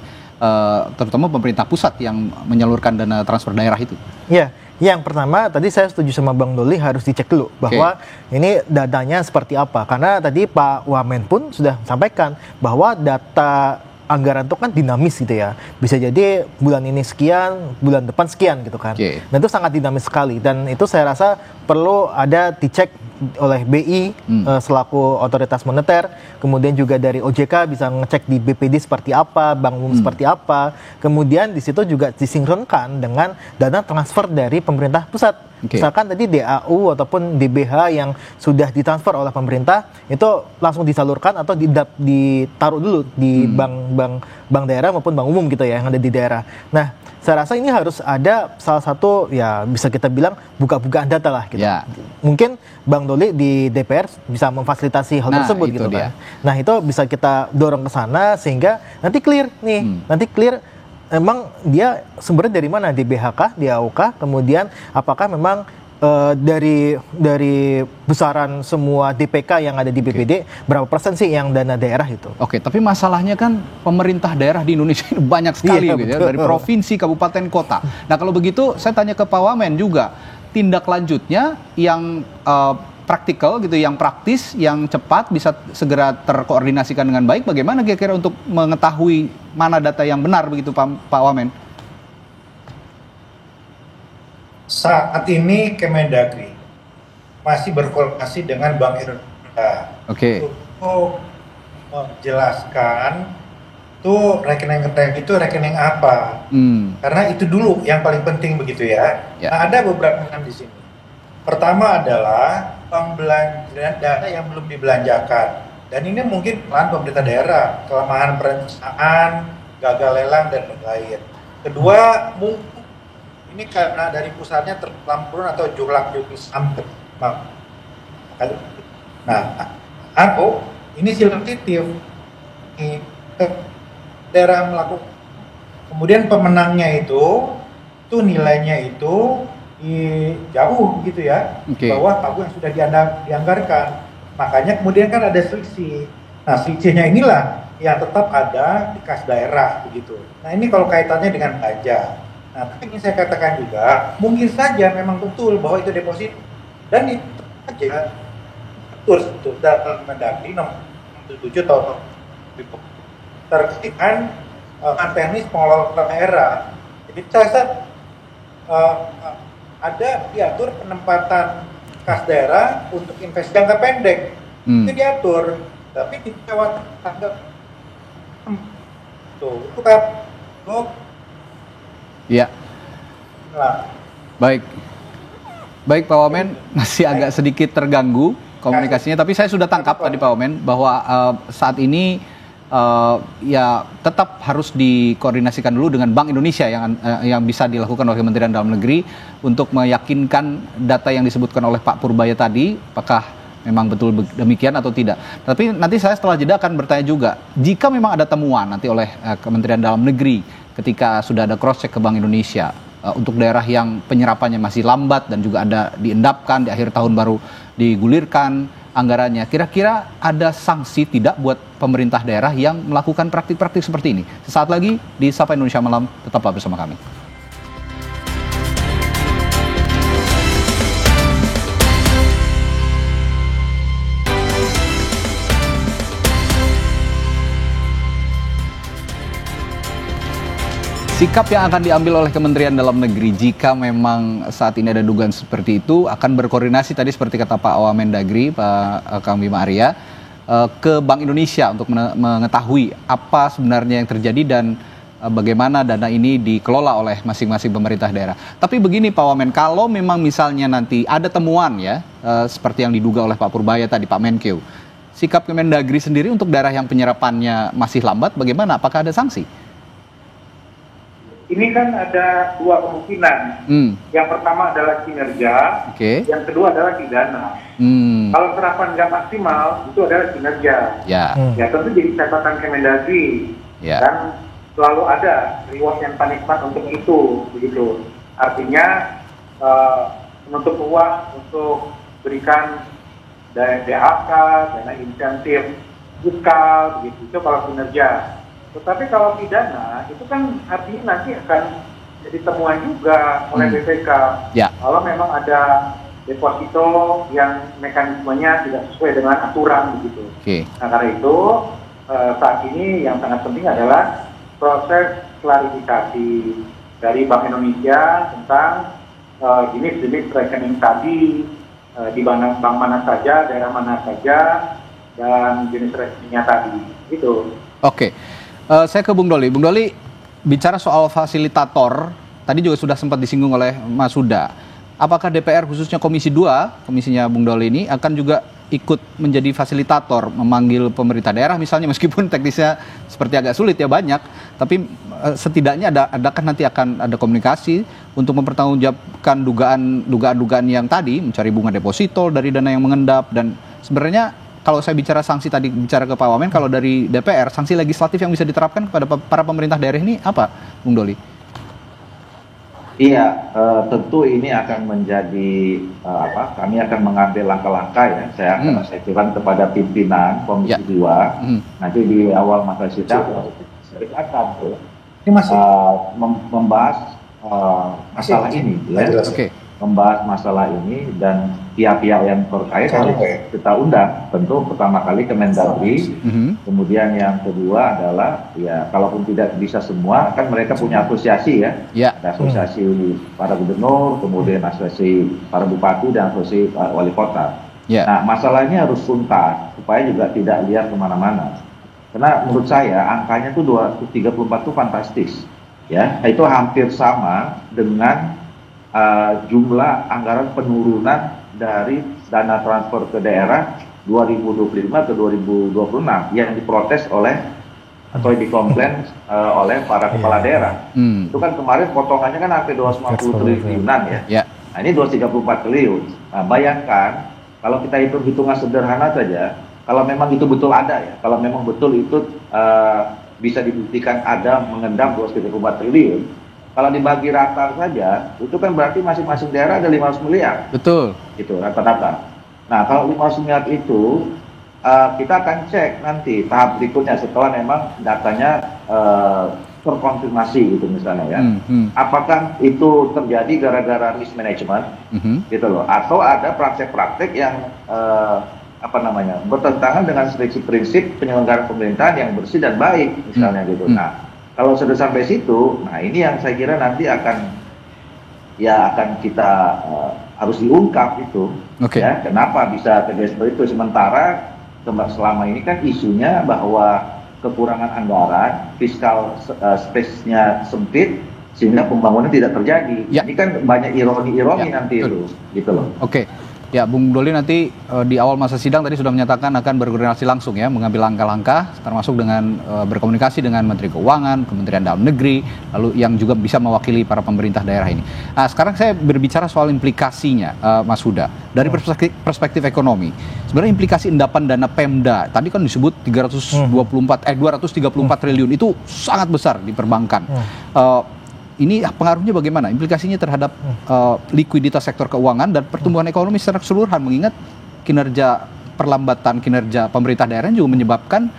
terutama pemerintah pusat yang menyalurkan dana transfer daerah itu?
Ya, yang pertama tadi saya setuju sama Bang Doli, harus dicek dulu bahwa ini datanya seperti apa, karena tadi Pak Wamen pun sudah sampaikan bahwa data anggaran itu kan dinamis gitu ya, bisa jadi bulan ini sekian, bulan depan sekian gitu kan. Nah itu sangat dinamis sekali, dan itu saya rasa perlu ada dicek oleh BI selaku otoritas moneter, kemudian juga dari OJK bisa ngecek di BPD seperti apa, Bank Umum seperti apa, kemudian di situ juga disinkronkan dengan dana transfer dari pemerintah pusat. Misalkan tadi DAU ataupun DBH yang sudah ditransfer oleh pemerintah itu langsung disalurkan atau ditaruh dulu di bank daerah maupun bank umum gitu ya yang ada di daerah. Nah, saya rasa ini harus ada salah satu ya bisa kita bilang buka-bukaan data lah gitu. Mungkin Bang Doli di DPR bisa memfasilitasi hal tersebut gitu kan. Nah, itu bisa kita dorong ke sana sehingga nanti clear nih. Nanti clear emang dia sumbernya dari mana, DBH, DAU, kemudian apakah memang dari besaran semua DPK yang ada di BPD berapa persen sih yang dana daerah itu?
Tapi masalahnya kan pemerintah daerah di Indonesia ini banyak sekali gitu ya, dari provinsi, kabupaten, kota. Nah kalau begitu saya tanya ke Pak Wamen juga, tindak lanjutnya yang praktikal gitu, yang praktis, yang cepat, bisa segera terkoordinasikan dengan baik, bagaimana kira-kira untuk mengetahui mana data yang benar begitu Pak Wamen?
Saat ini Kemendagri masih berkoordinasi dengan Bank Indonesia untuk menjelaskan tuh rekening itu rekening apa, karena itu dulu yang paling penting begitu ya. Nah, ada beberapa di sini. Pertama adalah pembelajaran dana yang belum dibelanjakan, dan ini mungkin peran pemerintah daerah, kelemahan perencanaan, gagal lelang dan lain-lain. Kedua, mungkin ini karena dari pusatnya terlampau atau julak-julik sampai. Nah, ini selektif. Daerah melakukan, kemudian pemenangnya itu nilainya itu jauh gitu ya, bawah pagu yang sudah dianggarkan. Makanya kemudian kan ada selisih. Nah, selisihnya inilah yang tetap ada di kas daerah begitu. Nah, ini kalau kaitannya dengan belanja. Nah, tapi ingin saya katakan juga, mungkin saja memang betul bahwa itu deposito dan itu saja betul dalam Mendagri nomor 7 tahun terkait dengan teknis pengelolaan daerah. Jadi saya ada diatur penempatan kas daerah untuk investasi jangka pendek itu diatur, tapi di lewat tanggal itu kan
ya. Baik Pak Wamen, masih agak sedikit terganggu komunikasinya, tapi saya sudah tangkap tadi Pak Wamen bahwa saat ini ya tetap harus dikoordinasikan dulu dengan Bank Indonesia yang bisa dilakukan oleh Kementerian Dalam Negeri untuk meyakinkan data yang disebutkan oleh Pak Purbaya tadi, apakah memang betul demikian atau tidak. Tapi nanti saya setelah jeda akan bertanya juga, jika memang ada temuan nanti oleh Kementerian Dalam Negeri ketika sudah ada cross check ke Bank Indonesia untuk daerah yang penyerapannya masih lambat dan juga ada diendapkan di akhir tahun baru digulirkan anggarannya, kira-kira ada sanksi tidak buat pemerintah daerah yang melakukan praktik-praktik seperti ini? Sesaat lagi di Sapa Indonesia Malam, tetaplah bersama kami. Sikap yang akan diambil oleh Kementerian Dalam Negeri jika memang saat ini ada dugaan seperti itu akan berkoordinasi tadi seperti kata Pak Wamendagri, Pak Kang Bima Arya, ke Bank Indonesia untuk mengetahui apa sebenarnya yang terjadi dan bagaimana dana ini dikelola oleh masing-masing pemerintah daerah. Tapi begini Pak Wamen, kalau memang misalnya nanti ada temuan ya, seperti yang diduga oleh Pak Purbaya tadi, Pak Menkeu, sikap Kemendagri sendiri untuk daerah yang penyerapannya masih lambat, bagaimana? Apakah ada sanksi?
Ini kan ada dua kemungkinan. Yang pertama adalah kinerja, yang kedua adalah pidana. Kalau serapan nggak maksimal, itu adalah kinerja. Ya tentu jadi catatan Kemendagri. Dan selalu ada reward and punishment untuk itu, begitu. Artinya menuntut uang untuk berikan DHK, dana insentif fiskal, begitu. Itu kalau kinerja. Tetapi kalau pidana, itu kan artinya nanti akan jadi temuan juga oleh BPK. Kalau memang ada deposito yang mekanismenya tidak sesuai dengan aturan begitu. Nah karena itu saat ini yang sangat penting adalah proses klarifikasi dari Bank Indonesia tentang jenis-jenis rekening tadi, di bank mana saja, daerah mana saja, dan jenis rekeningnya tadi. Gitu.
Saya ke Bung Doli. Bung Doli, bicara soal fasilitator, tadi juga sudah sempat disinggung oleh Mas Huda. Apakah DPR khususnya Komisi 2, komisinya Bung Doli ini akan juga ikut menjadi fasilitator, memanggil pemerintah daerah misalnya, meskipun teknisnya seperti agak sulit ya banyak, tapi setidaknya adakah nanti akan ada komunikasi untuk mempertanggungjawabkan dugaan-dugaan yang tadi, mencari bunga deposito dari dana yang mengendap, dan sebenarnya kalau saya bicara sanksi tadi, bicara ke Pak Wamen, kalau dari DPR, sanksi legislatif yang bisa diterapkan kepada para pemerintah daerah ini apa, Bung Doli?
Iya, tentu ini akan menjadi kami akan mengambil langkah-langkah ya. Saya kira kepada pimpinan Komisi 2 nanti di awal masa sidang akan membahas masalah ini, ya. Membahas masalah ini dan pihak-pihak yang terkait harus kita undang. Tentu pertama kali Kemendagri, kemudian yang kedua adalah ya kalaupun tidak bisa semua, kan mereka punya asosiasi ya. Ada asosiasi para gubernur, kemudian asosiasi para bupati dan asosiasi wali kota. Nah masalahnya harus tuntas supaya juga tidak liar kemana-mana. Karena menurut saya angkanya tuh 234 itu fantastis. Ya, itu hampir sama dengan jumlah anggaran penurunan dari dana transfer ke daerah 2025 ke 2026 yang diprotes oleh atau dikomplain oleh para kepala daerah. Itu kan kemarin potongannya kan hampir 250 triliunan ya. Nah, ini 234 triliun. Nah, bayangkan kalau kita hitung-hitungan sederhana saja, kalau memang itu betul ada ya, kalau memang betul itu bisa dibuktikan ada mengendap 234 triliun. Kalau dibagi rata saja, itu kan berarti masing-masing daerah ada 500 miliar.
Betul.
Gitu, rata-rata. Nah, kalau 500 miliar itu, kita akan cek nanti tahap berikutnya setelah memang datanya terkonfirmasi gitu misalnya ya. Apakah itu terjadi gara-gara mismanagement gitu loh, atau ada praktek-praktek yang bertentangan dengan prinsip penyelenggaraan pemerintahan yang bersih dan baik misalnya gitu. Nah, kalau sudah sampai situ, nah ini yang saya kira nanti akan kita harus diungkap itu. Ya, kenapa bisa terjadi seperti itu? Sementara selama ini kan isunya bahwa kekurangan anggaran, fiskal space-nya sempit, sehingga pembangunan tidak terjadi. Ini kan banyak ironi-ironi nanti itu, gitu loh.
Ya, Bung Doli nanti di awal masa sidang tadi sudah menyatakan akan berkoordinasi langsung ya, mengambil langkah-langkah termasuk dengan berkomunikasi dengan Menteri Keuangan, Kementerian Dalam Negeri, lalu yang juga bisa mewakili para pemerintah daerah ini. Nah, sekarang saya berbicara soal implikasinya, Mas Huda, dari perspektif ekonomi. Sebenarnya implikasi endapan dana Pemda, tadi kan disebut 234 triliun, itu sangat besar di perbankan. Ini pengaruhnya bagaimana? Implikasinya terhadap likuiditas sektor keuangan dan pertumbuhan ekonomi secara keseluruhan, mengingat perlambatan kinerja pemerintah daerah juga menyebabkan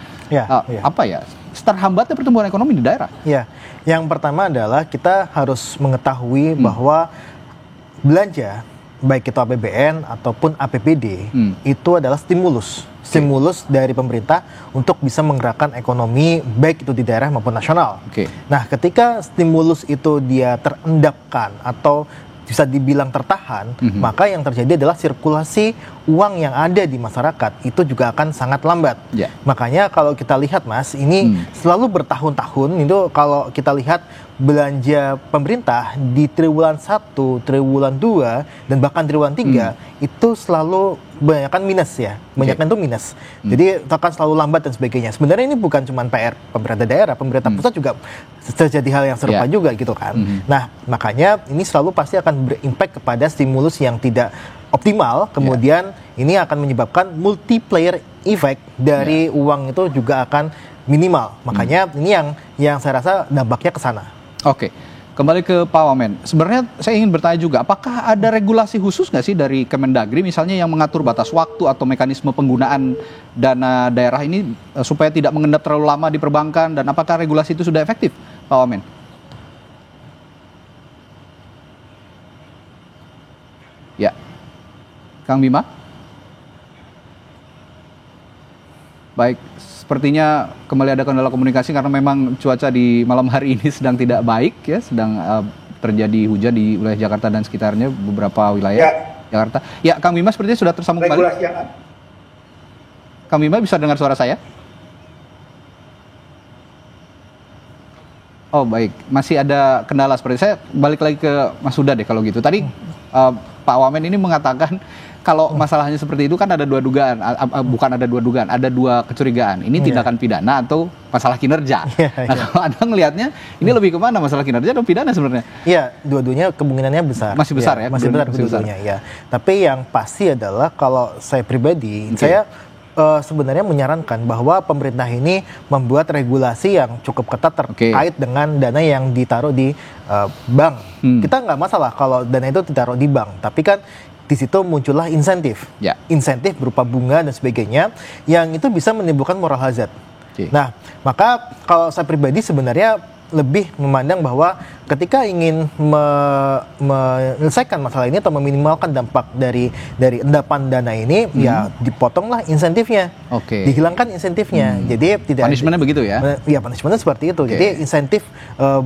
terhambatnya pertumbuhan ekonomi di daerah. Ya,
yang pertama adalah kita harus mengetahui bahwa belanja baik itu APBN ataupun APBD itu adalah stimulus dari pemerintah untuk bisa menggerakkan ekonomi baik itu di daerah maupun nasional. Nah, ketika stimulus itu dia terendapkan atau bisa dibilang tertahan, maka yang terjadi adalah sirkulasi uang yang ada di masyarakat itu juga akan sangat lambat. Makanya kalau kita lihat, Mas, ini selalu bertahun-tahun itu kalau kita lihat belanja pemerintah di triwulan 1, triwulan 2, dan bahkan triwulan 3 itu selalu kebanyakan minus ya. Kebanyakan itu minus. Jadi akan selalu lambat dan sebagainya. Sebenarnya ini bukan cuma PR pemerintah daerah, pemerintah pusat juga terjadi hal yang serupa juga gitu kan. Nah, makanya ini selalu pasti akan berimpact kepada stimulus yang tidak optimal, kemudian ini akan menyebabkan multiplier effect dari uang itu juga akan minimal. Makanya ini yang saya rasa dampaknya ke sana.
Kembali ke Pak Wamen. Sebenarnya saya ingin bertanya juga, apakah ada regulasi khusus nggak sih dari Kemendagri misalnya yang mengatur batas waktu atau mekanisme penggunaan dana daerah ini supaya tidak mengendap terlalu lama di perbankan, dan apakah regulasi itu sudah efektif, Pak Wamen? Ya, Kang Bima? Baik, sepertinya kembali ada kendala komunikasi karena memang cuaca di malam hari ini sedang tidak baik ya, sedang terjadi hujan di wilayah Jakarta dan sekitarnya, beberapa wilayah Jakarta. Ya, Kang Bima sepertinya sudah tersambung kembali. Kang Bima bisa dengar suara saya? Oh baik, masih ada kendala seperti saya balik lagi ke Mas Huda deh kalau gitu. Tadi Pak Wamen ini mengatakan kalau masalahnya seperti itu kan ada dua dugaan, bukan ada dua dugaan, ada dua kecurigaan. Ini tindakan pidana atau masalah kinerja. Nah, kalau Anda ngelihatnya ini lebih kemana, masalah kinerja atau pidana sebenarnya?
Iya, dua-duanya kemungkinannya besar.
Masih besar ya?
Masih besar dua-duanya ya. Tapi yang pasti adalah kalau saya pribadi, saya sebenarnya menyarankan bahwa pemerintah ini membuat regulasi yang cukup ketat terkait dengan dana yang ditaruh di bank. Kita nggak masalah kalau dana itu ditaruh di bank, tapi kan di situ muncullah insentif, insentif berupa bunga dan sebagainya, yang itu bisa menimbulkan moral hazard. Nah, maka kalau saya pribadi sebenarnya lebih memandang bahwa ketika ingin menyelesaikan masalah ini atau meminimalkan dampak dari endapan dana ini, ya dipotonglah insentifnya, dihilangkan insentifnya. Jadi tidak.
Punishmentnya begitu ya?
Ya, punishmentnya seperti itu. Jadi insentif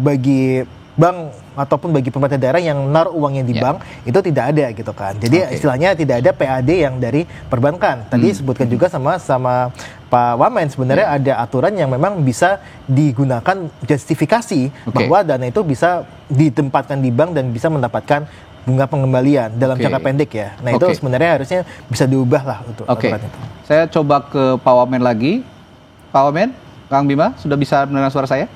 bagi bank ataupun bagi pemerintah daerah yang menaruh uangnya di bank itu tidak ada gitu kan. Jadi istilahnya tidak ada PAD yang dari perbankan. Tadi sebutkan juga sama Pak Wamen, sebenarnya ada aturan yang memang bisa digunakan justifikasi bahwa dana itu bisa ditempatkan di bank dan bisa mendapatkan bunga pengembalian dalam jangka pendek ya. Nah itu sebenarnya harusnya bisa diubah lah untuk aturan itu. Saya
coba ke Pak Wamen lagi. Pak Wamen, Kang Bima sudah bisa mendengar suara saya?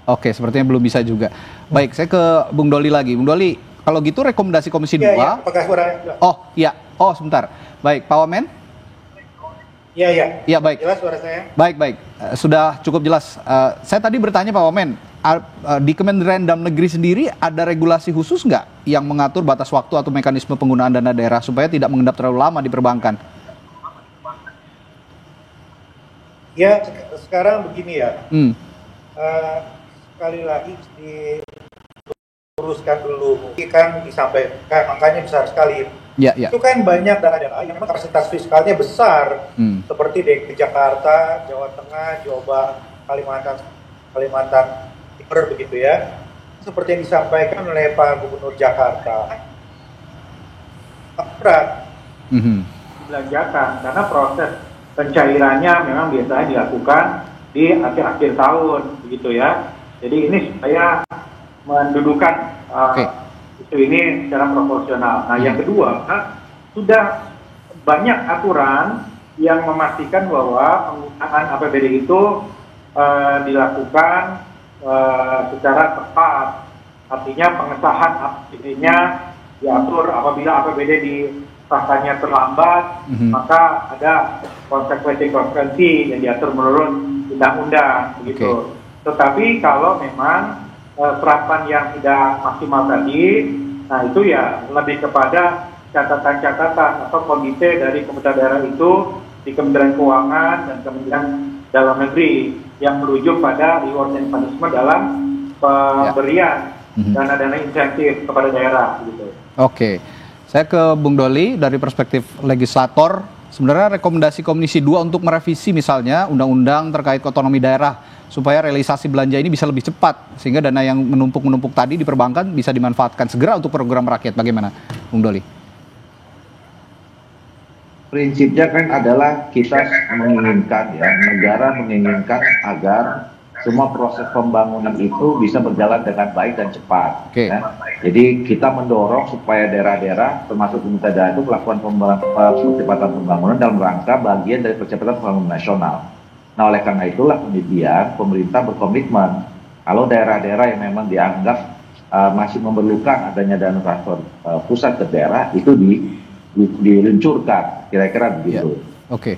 Sepertinya belum bisa juga. Baik, saya ke Bung Doli lagi. Bung Doli, kalau gitu rekomendasi Komisi 2.
Apakah suaranya?
Sebentar. Baik, Pak Wamen? Iya, baik.
Jelas suara saya?
Baik. Sudah cukup jelas. Saya tadi bertanya Pak Wamen, di Kementerian Dalam Negeri sendiri ada regulasi khusus nggak yang mengatur batas waktu atau mekanisme penggunaan dana daerah supaya tidak mengendap terlalu lama di perbankan?
Ya, sekarang begini ya. sekali lagi diluruskan dulu, kan disampaikan angkanya besar sekali.
Ya.
Itu kan banyak daerah yang memang kapasitas fiskalnya besar, seperti di Jakarta, Jawa Tengah, Jawa Barat, Kalimantan Timur begitu ya. Seperti yang disampaikan oleh Pak Gubernur Jakarta, berat dibelanjakan karena proses pencairannya memang biasanya dilakukan di akhir-akhir tahun begitu ya. Jadi ini supaya mendudukan isu ini secara proporsional. Nah, yang kedua, sudah banyak aturan yang memastikan bahwa penggunaan APBD itu dilakukan secara tepat. Artinya pengesahan APBD-nya diatur apabila APBD disahkannya terlambat, maka ada konsekuensi yang diatur menurut undang-undang begitu. Tetapi kalau memang serapan yang tidak maksimal tadi, nah itu ya lebih kepada catatan-catatan atau komite dari pemerintah daerah itu di Kementerian Keuangan dan Kementerian Dalam Negeri yang merujuk pada reward and punishment dalam pemberian dana-dana insentif kepada daerah gitu.
Oke. Saya ke Bung Doli dari perspektif legislator. Sebenarnya rekomendasi Komisi 2 untuk merevisi misalnya undang-undang terkait otonomi daerah supaya realisasi belanja ini bisa lebih cepat sehingga dana yang menumpuk-menumpuk tadi di perbankan bisa dimanfaatkan segera untuk program rakyat. Bagaimana, Bung Doli?
Prinsipnya kan adalah kita menginginkan ya, negara menginginkan agar semua proses pembangunan itu bisa berjalan dengan baik dan cepat. Ya. Jadi kita mendorong supaya daerah-daerah termasuk pemerintah daerah itu melakukan percepatan pembangunan dalam rangka bagian dari percepatan pembangunan nasional. Nah, oleh karena itulah kemudian pemerintah berkomitmen kalau daerah-daerah yang memang dianggap masih memerlukan adanya dana transfer pusat ke daerah itu diluncurkan, kira-kira begitu.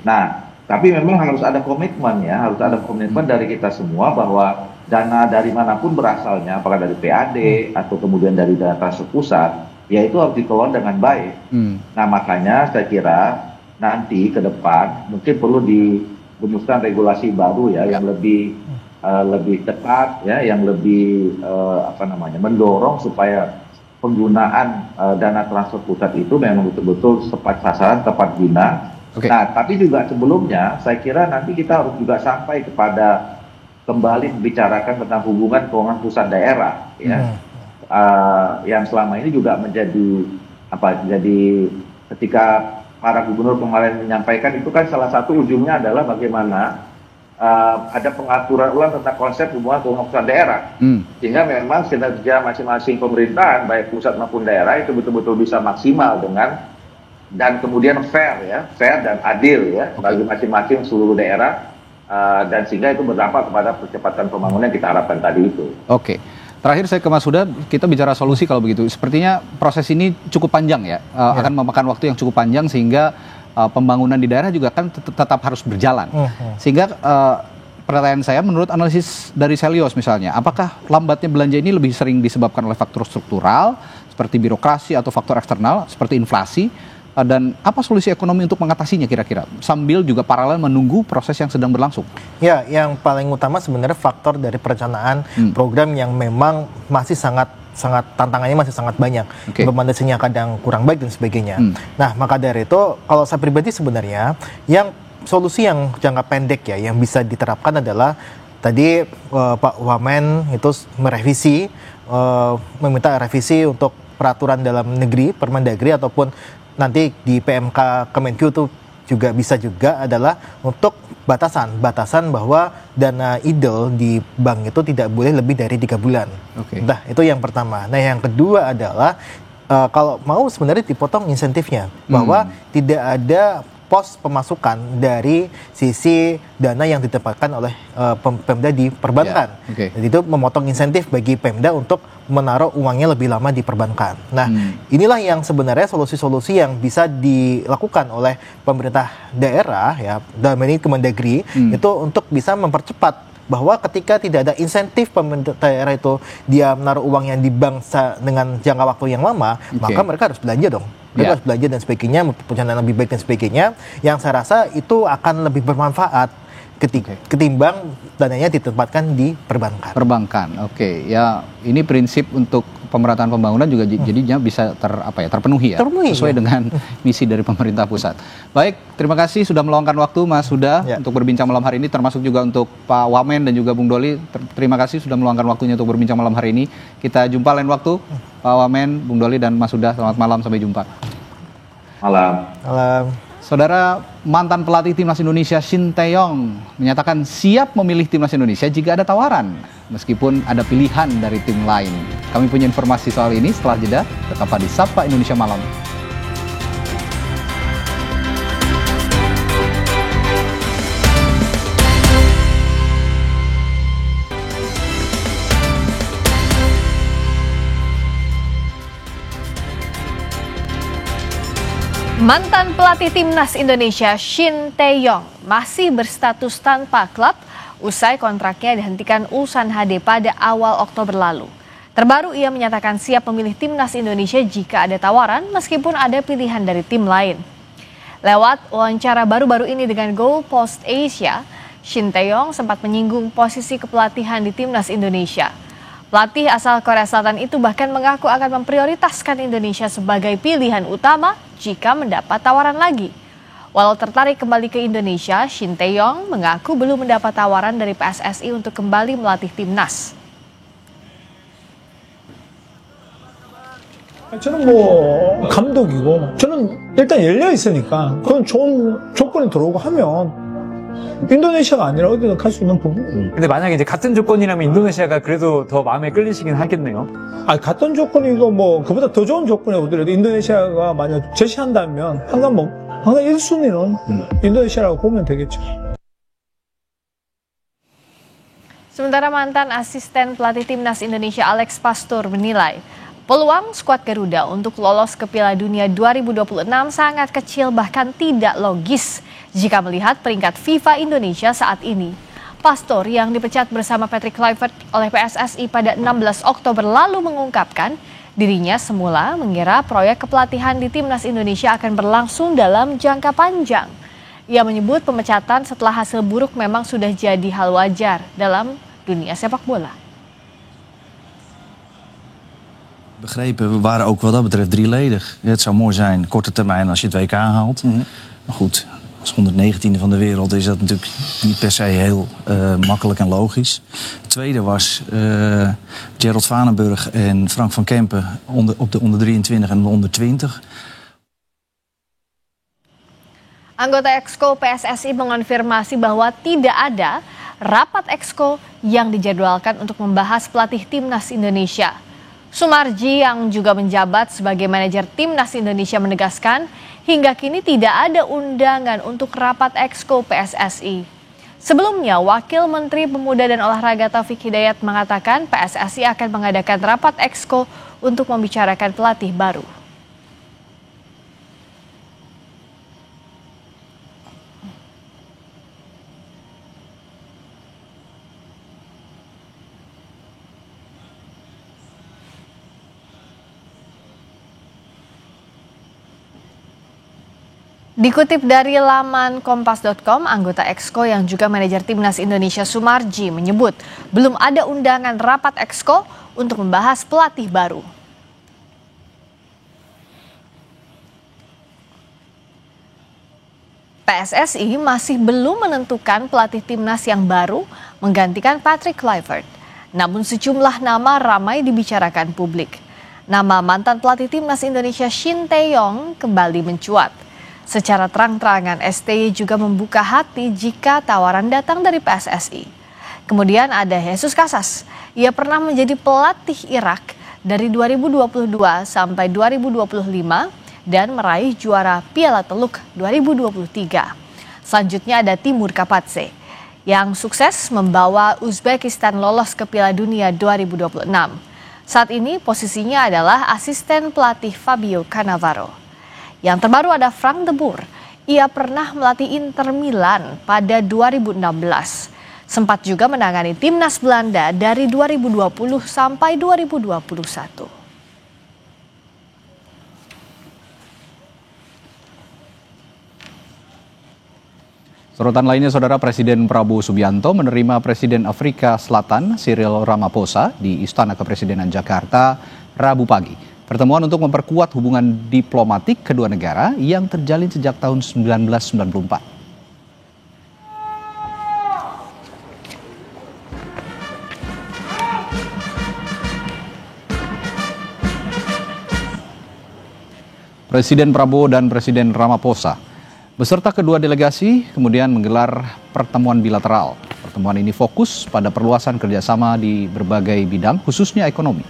Nah, tapi memang harus ada komitmen ya, harus ada komitmen dari kita semua bahwa dana dari manapun berasalnya, apakah dari PAD atau kemudian dari dana transfer pusat, ya itu harus dikelola dengan baik. Nah, makanya saya kira nanti ke depan mungkin perlu dirumuskan regulasi baru ya, yang lebih tepat ya, yang lebih mendorong supaya penggunaan dana transfer pusat itu memang betul-betul tepat sasaran, tepat guna. Nah, tapi juga sebelumnya saya kira nanti kita harus juga sampai kepada kembali membicarakan tentang hubungan keuangan pusat daerah ya. Yang selama ini juga jadi ketika para gubernur kemarin menyampaikan itu kan salah satu ujungnya adalah bagaimana ada pengaturan ulang tentang konsep hubungan keuangan pusat daerah, sehingga memang kinerja masing-masing pemerintahan baik pusat maupun daerah itu betul-betul bisa maksimal dan kemudian fair dan adil ya bagi masing-masing seluruh daerah, dan sehingga itu berdampak kepada percepatan pembangunan yang kita harapkan tadi itu.
Oke. Terakhir saya ke Mas Huda, kita bicara solusi kalau begitu. Sepertinya proses ini cukup panjang ya, akan memakan waktu yang cukup panjang sehingga pembangunan di daerah juga kan tetap harus berjalan. Sehingga pertanyaan saya, menurut analisis dari Selios misalnya, apakah lambatnya belanja ini lebih sering disebabkan oleh faktor struktural seperti birokrasi atau faktor eksternal seperti inflasi? Dan apa solusi ekonomi untuk mengatasinya kira-kira sambil juga paralel menunggu proses yang sedang berlangsung? Ya, yang paling utama sebenarnya faktor dari perencanaan program yang memang masih sangat tantangannya masih sangat banyak, implementasinya kadang kurang baik dan sebagainya. Nah, maka dari itu kalau saya pribadi sebenarnya yang solusi yang jangka pendek ya yang bisa diterapkan adalah tadi Pak Wamen itu merevisi, meminta revisi untuk peraturan dalam negeri, Permendagri ataupun nanti di PMK Kemenkyu itu juga bisa adalah untuk batasan bahwa dana idle di bank itu tidak boleh lebih dari 3 bulan. Nah, itu yang pertama. Nah, yang kedua adalah kalau mau sebenarnya dipotong insentifnya, bahwa tidak ada pos pemasukan dari sisi dana yang ditempatkan oleh Pemda di perbankan. Jadi itu memotong insentif bagi Pemda untuk menaruh uangnya lebih lama di perbankan. Nah, inilah yang sebenarnya solusi-solusi yang bisa dilakukan oleh pemerintah daerah ya, dalam ini Kemendagri itu untuk bisa mempercepat bahwa ketika tidak ada insentif pemerintah daerah itu dia menaruh uangnya di bank dengan jangka waktu yang lama, maka mereka harus belanja dong. Mereka harus belanja dan sebagainya, perencanaan lebih baik dan sebagainya, yang saya rasa itu akan lebih bermanfaat
ketimbang dananya ditempatkan di perbankan.
Oke. Ya, ini prinsip untuk pemerataan pembangunan juga jadinya bisa terpenuhi ya. Sesuai dengan misi dari pemerintah pusat. Baik, terima kasih sudah meluangkan waktu Mas Huda untuk berbincang malam hari ini, termasuk juga untuk Pak Wamen dan juga Bung Doli. Terima kasih sudah meluangkan waktunya untuk berbincang malam hari ini. Kita jumpa lain waktu. Pak Wamen, Bung Doli dan Mas Huda, selamat malam, sampai jumpa.
Malam.
Saudara, mantan pelatih Timnas Indonesia Shin Tae-yong menyatakan siap memilih Timnas Indonesia jika ada tawaran, meskipun ada pilihan dari tim lain. Kami punya informasi soal ini setelah jeda, tetaplah di Sapa Indonesia Malam.
Mantan pelatih Timnas Indonesia Shin Tae-yong masih berstatus tanpa klub usai kontraknya dihentikan Ulsan HD pada awal Oktober lalu. Terbaru ia menyatakan siap memilih Timnas Indonesia jika ada tawaran meskipun ada pilihan dari tim lain. Lewat wawancara baru-baru ini dengan Goal Post Asia, Shin Tae-yong sempat menyinggung posisi kepelatihan di Timnas Indonesia. Pelatih asal Korea Selatan itu bahkan mengaku akan memprioritaskan Indonesia sebagai pilihan utama jika mendapat tawaran lagi. Walau tertarik kembali ke Indonesia, Shin Tae-yong mengaku belum mendapat tawaran dari PSSI untuk kembali melatih timnas.
저는 감독이고 저는 일단 열려 있으니까 그건 좋은 조건이 들어오고 하면 인도네시아가 아니라 어디든 갈 수 있는 부분.
근데 만약에 이제 같은 조건이라면 인도네시아가 그래도 더 마음에 끌리시긴 하겠네요.
같은 조건이고 그보다 더 좋은 조건이 오더라도 인도네시아가 만약 제시한다면 항상 1순위는 인도네시아라고 보면 되겠죠.
Sementara mantan asisten pelatih Timnas Indonesia Alex Pastur menilai peluang skuad Garuda untuk lolos ke Piala Dunia 2026 sangat kecil bahkan tidak logis jika melihat peringkat FIFA Indonesia saat ini. Pastor yang dipecat bersama Patrick Kluivert oleh PSSI pada 16 Oktober lalu mengungkapkan dirinya semula mengira proyek kepelatihan di Timnas Indonesia akan berlangsung dalam jangka panjang. Ia menyebut pemecatan setelah hasil buruk memang sudah jadi hal wajar dalam dunia sepak bola.
Begrepen, we waren ook wat dat betreft drieledig. Het zou mooi zijn, korte termijn, als je het WK haalt. Maar goed, als 119e van de wereld is dat natuurlijk niet per se heel makkelijk en logisch. Het tweede was Gerald Vanenburg en Frank van Kempen op de onder 23 en de onder 20.
Anggota Exco PSSI mengonfirmasi bahwa tidak ada rapat Exco yang dijadwalkan untuk membahas pelatih Timnas Indonesia. Sumarji yang juga menjabat sebagai manajer Timnas Indonesia menegaskan hingga kini tidak ada undangan untuk rapat Exco PSSI. Sebelumnya, Wakil Menteri Pemuda dan Olahraga Taufik Hidayat mengatakan PSSI akan mengadakan rapat Exco untuk membicarakan pelatih baru. Dikutip dari laman kompas.com, anggota Exco yang juga manajer Timnas Indonesia Sumarji menyebut belum ada undangan rapat Exco untuk membahas pelatih baru. PSSI masih belum menentukan pelatih Timnas yang baru menggantikan Patrick Kluivert. Namun sejumlah nama ramai dibicarakan publik. Nama mantan pelatih Timnas Indonesia Shin Tae-yong kembali mencuat. Secara terang-terangan, STY juga membuka hati jika tawaran datang dari PSSI. Kemudian ada Jesus Casas. Ia pernah menjadi pelatih Irak dari 2022 sampai 2025 dan meraih juara Piala Teluk 2023. Selanjutnya ada Timur Kapatse yang sukses membawa Uzbekistan lolos ke Piala Dunia 2026. Saat ini posisinya adalah asisten pelatih Fabio Cannavaro. Yang terbaru ada Frank de Boer. Ia pernah melatih Inter Milan pada 2016. Sempat juga menangani Timnas Belanda dari 2020 sampai 2021.
Sorotan lainnya, Saudara, Presiden Prabowo Subianto menerima Presiden Afrika Selatan Cyril Ramaphosa di Istana Kepresidenan Jakarta Rabu pagi. Pertemuan untuk memperkuat hubungan diplomatik kedua negara yang terjalin sejak tahun 1994. Presiden Prabowo dan Presiden Ramaphosa beserta kedua delegasi kemudian menggelar pertemuan bilateral. Pertemuan ini fokus pada perluasan kerjasama di berbagai bidang, khususnya ekonomi.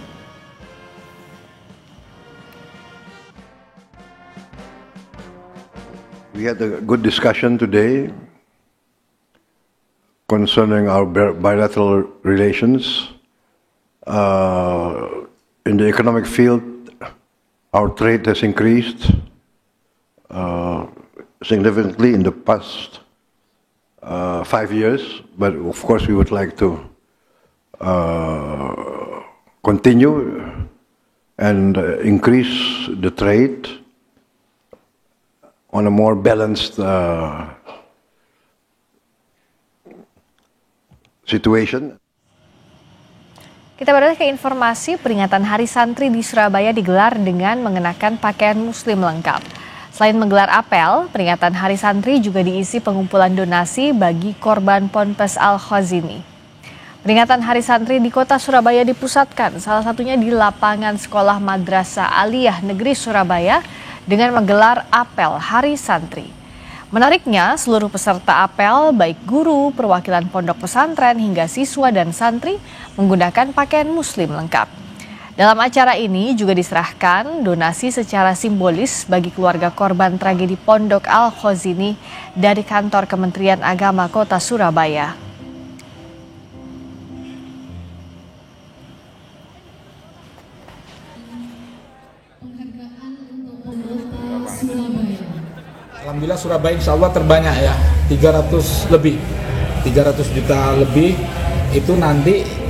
We had a good discussion today concerning our bilateral relations. In the economic field, our trade has increased significantly in the past 5 years, but of course we would like to continue and increase the trade on a more balanced situation.
Kita beralih ke informasi. Peringatan Hari Santri di Surabaya digelar dengan mengenakan pakaian muslim lengkap. Selain menggelar apel, peringatan Hari Santri juga diisi pengumpulan donasi bagi korban Ponpes Al-Khazini. Peringatan Hari Santri di kota Surabaya dipusatkan, salah satunya di lapangan Sekolah Madrasah Aliyah Negeri Surabaya dengan menggelar apel Hari Santri. Menariknya, seluruh peserta apel, baik guru, perwakilan pondok pesantren hingga siswa dan santri menggunakan pakaian muslim lengkap. Dalam acara ini juga diserahkan donasi secara simbolis bagi keluarga korban tragedi Pondok Al-Khazini dari kantor Kementerian Agama Kota Surabaya.
Alhamdulillah Surabaya insya Allah terbanyak ya, 300 juta lebih itu nanti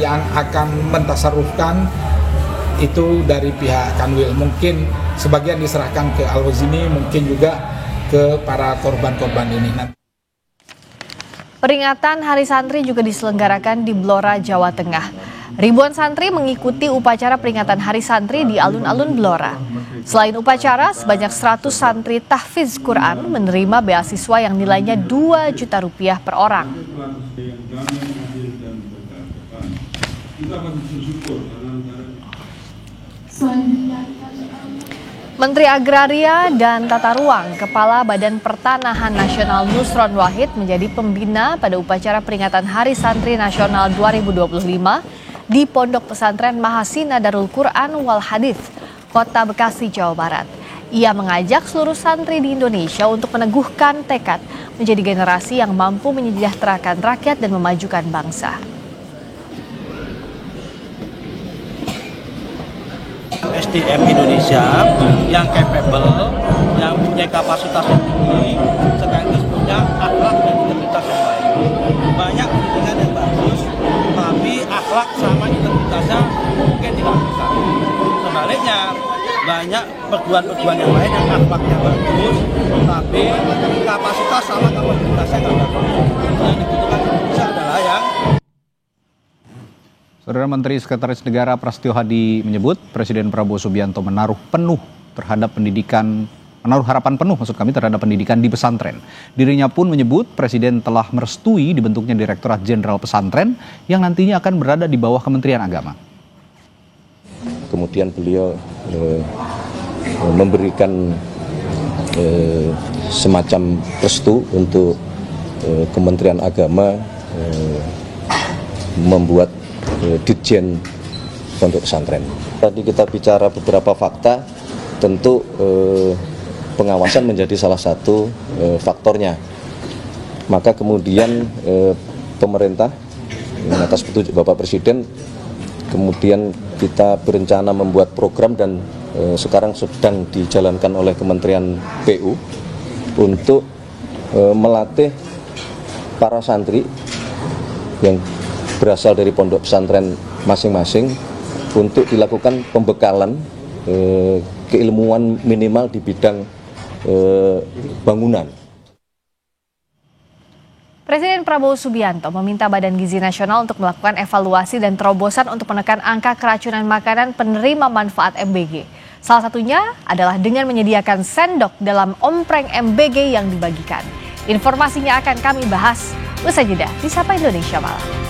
yang akan mentasarufkan itu dari pihak Kanwil. Mungkin sebagian diserahkan ke Al-Khazini, mungkin juga ke para korban-korban ini.
Peringatan Hari Santri juga diselenggarakan di Blora, Jawa Tengah. Ribuan santri mengikuti upacara peringatan Hari Santri di alun-alun Blora. Selain upacara, sebanyak 100 santri tahfiz Quran menerima beasiswa yang nilainya Rp2 juta per orang. Menteri Agraria dan Tata Ruang, Kepala Badan Pertanahan Nasional Nusron Wahid menjadi pembina pada upacara peringatan Hari Santri Nasional 2025 di Pondok Pesantren Mahasina Darul Quran Wal Hadits, Kota Bekasi, Jawa Barat. Ia mengajak seluruh santri di Indonesia untuk meneguhkan tekad menjadi generasi yang mampu menyejahterakan rakyat dan memajukan bangsa.
SDM Indonesia yang capable, yang punya kapasitas yang tinggi, sekaligus punya akhlak dan integritas yang baik. Banyak pendidikan yang bagus, tapi akhlak sama integritasnya mungkin tidak bisa. Sebaliknya, banyak perguruan-perguruan yang lain yang akhlaknya bagus, tapi kapasitas sama kapasitasnya nggak bagus. Yang dibutuhkan Indonesia adalah yang
Saudara Menteri Sekretaris Negara Prasetyo Hadi menyebut Presiden Prabowo Subianto menaruh harapan penuh terhadap pendidikan di pesantren. Dirinya pun menyebut Presiden telah merestui dibentuknya Direktorat Jenderal Pesantren yang nantinya akan berada di bawah Kementerian Agama.
Kemudian beliau memberikan semacam restu untuk Kementerian Agama membuat Ditjen Pondok Pesantren. Tadi kita bicara beberapa fakta, tentu pengawasan menjadi salah satu faktornya. Maka kemudian pemerintah atas petunjuk Bapak Presiden, kemudian kita berencana membuat program dan sekarang sedang dijalankan oleh Kementerian PU untuk melatih para santri yang berasal dari pondok pesantren masing-masing untuk dilakukan pembekalan keilmuan minimal di bidang bangunan.
Presiden Prabowo Subianto meminta Badan Gizi Nasional untuk melakukan evaluasi dan terobosan untuk menekan angka keracunan makanan penerima manfaat MBG. Salah satunya adalah dengan menyediakan sendok dalam ompreng MBG yang dibagikan. Informasinya akan kami bahas usai jeda di Sapa Indonesia Malam.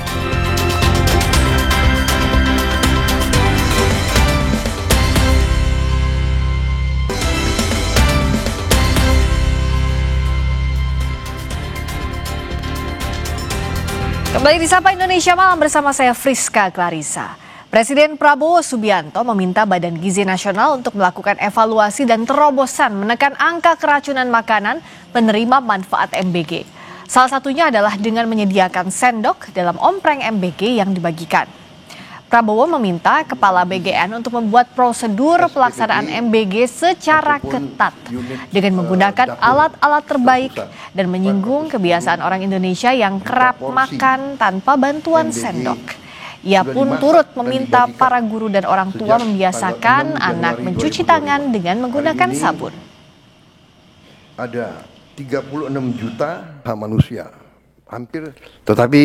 Kembali di Sapa Indonesia Malam bersama saya Friska Clarissa. Presiden Prabowo Subianto meminta Badan Gizi Nasional untuk melakukan evaluasi dan terobosan menekan angka keracunan makanan penerima manfaat MBG. Salah satunya adalah dengan menyediakan sendok dalam ompreng MBG yang dibagikan. Prabowo meminta Kepala BGN untuk membuat prosedur pelaksanaan MBG secara ketat dengan menggunakan alat-alat terbaik dan menyinggung kebiasaan orang Indonesia yang kerap makan tanpa bantuan sendok. Ia pun turut meminta para guru dan orang tua membiasakan anak mencuci tangan dengan menggunakan sabun.
Ada 36 juta manusia, hampir. Tetapi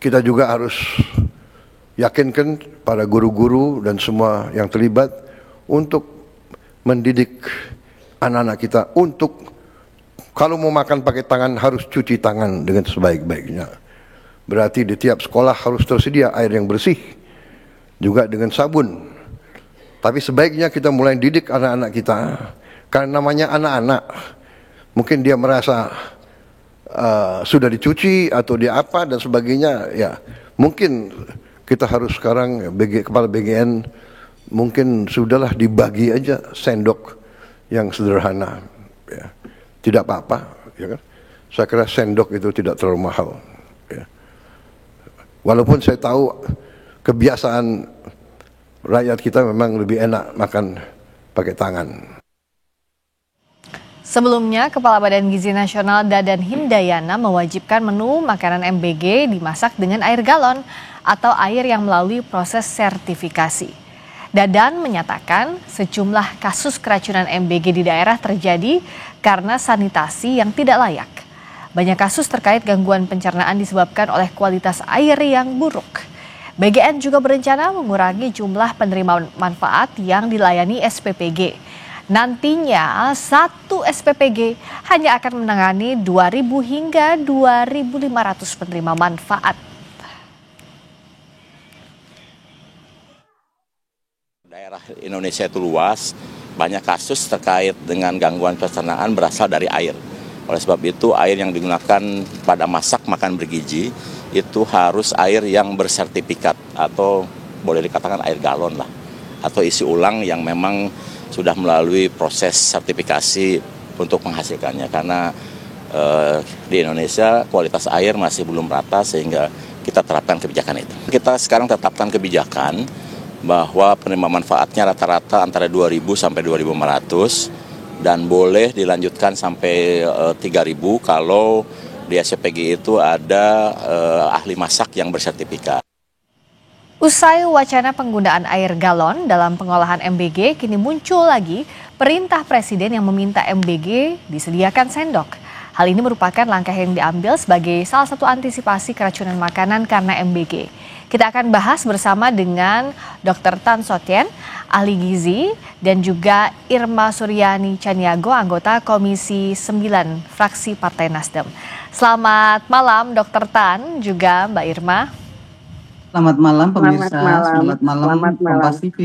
kita juga harus yakinkan para guru-guru dan semua yang terlibat untuk mendidik anak-anak kita untuk kalau mau makan pakai tangan harus cuci tangan dengan sebaik-baiknya. Berarti di tiap sekolah harus tersedia air yang bersih juga dengan sabun. Tapi sebaiknya kita mulai didik anak-anak kita karena namanya anak-anak. Mungkin dia merasa sudah dicuci atau dia apa dan sebagainya, ya mungkin kita harus sekarang Kepala BGN mungkin sudahlah dibagi aja sendok yang sederhana, ya. Tidak apa-apa, ya kan? Saya kira sendok itu tidak terlalu mahal, ya. Walaupun saya tahu kebiasaan rakyat kita memang lebih enak makan pakai tangan.
Sebelumnya, Kepala Badan Gizi Nasional Dadan Hindayana mewajibkan menu makanan MBG dimasak dengan air galon atau air yang melalui proses sertifikasi. Dadan menyatakan sejumlah kasus keracunan MBG di daerah terjadi karena sanitasi yang tidak layak. Banyak kasus terkait gangguan pencernaan disebabkan oleh kualitas air yang buruk. BGN juga berencana mengurangi jumlah penerima manfaat yang dilayani SPPG. Nantinya satu SPPG hanya akan menangani 2.000 hingga 2.500 penerima manfaat.
Daerah Indonesia itu luas, banyak kasus terkait dengan gangguan pencernaan berasal dari air. Oleh sebab itu air yang digunakan pada masak makan bergizi itu harus air yang bersertifikat atau boleh dikatakan air galon lah. Atau isi ulang yang memang sudah melalui proses sertifikasi untuk menghasilkannya. Karena di Indonesia kualitas air masih belum rata sehingga kita terapkan kebijakan itu. Kita sekarang tetapkan kebijakan bahwa penerima manfaatnya rata-rata antara 2.000 sampai 2.500 dan boleh dilanjutkan sampai 3.000 kalau di SPPG itu ada ahli masak yang bersertifikat.
Usai wacana penggunaan air galon dalam pengolahan MBG, kini muncul lagi perintah Presiden yang meminta MBG disediakan sendok. Hal ini merupakan langkah yang diambil sebagai salah satu antisipasi keracunan makanan karena MBG. Kita akan bahas bersama dengan Dr. Tan Sotien, ahli gizi, dan juga Irma Suryani Caniago, anggota Komisi 9 Fraksi Partai Nasdem. Selamat malam Dr. Tan, juga Mbak Irma.
Selamat malam pemirsa, selamat malam Kompas TV.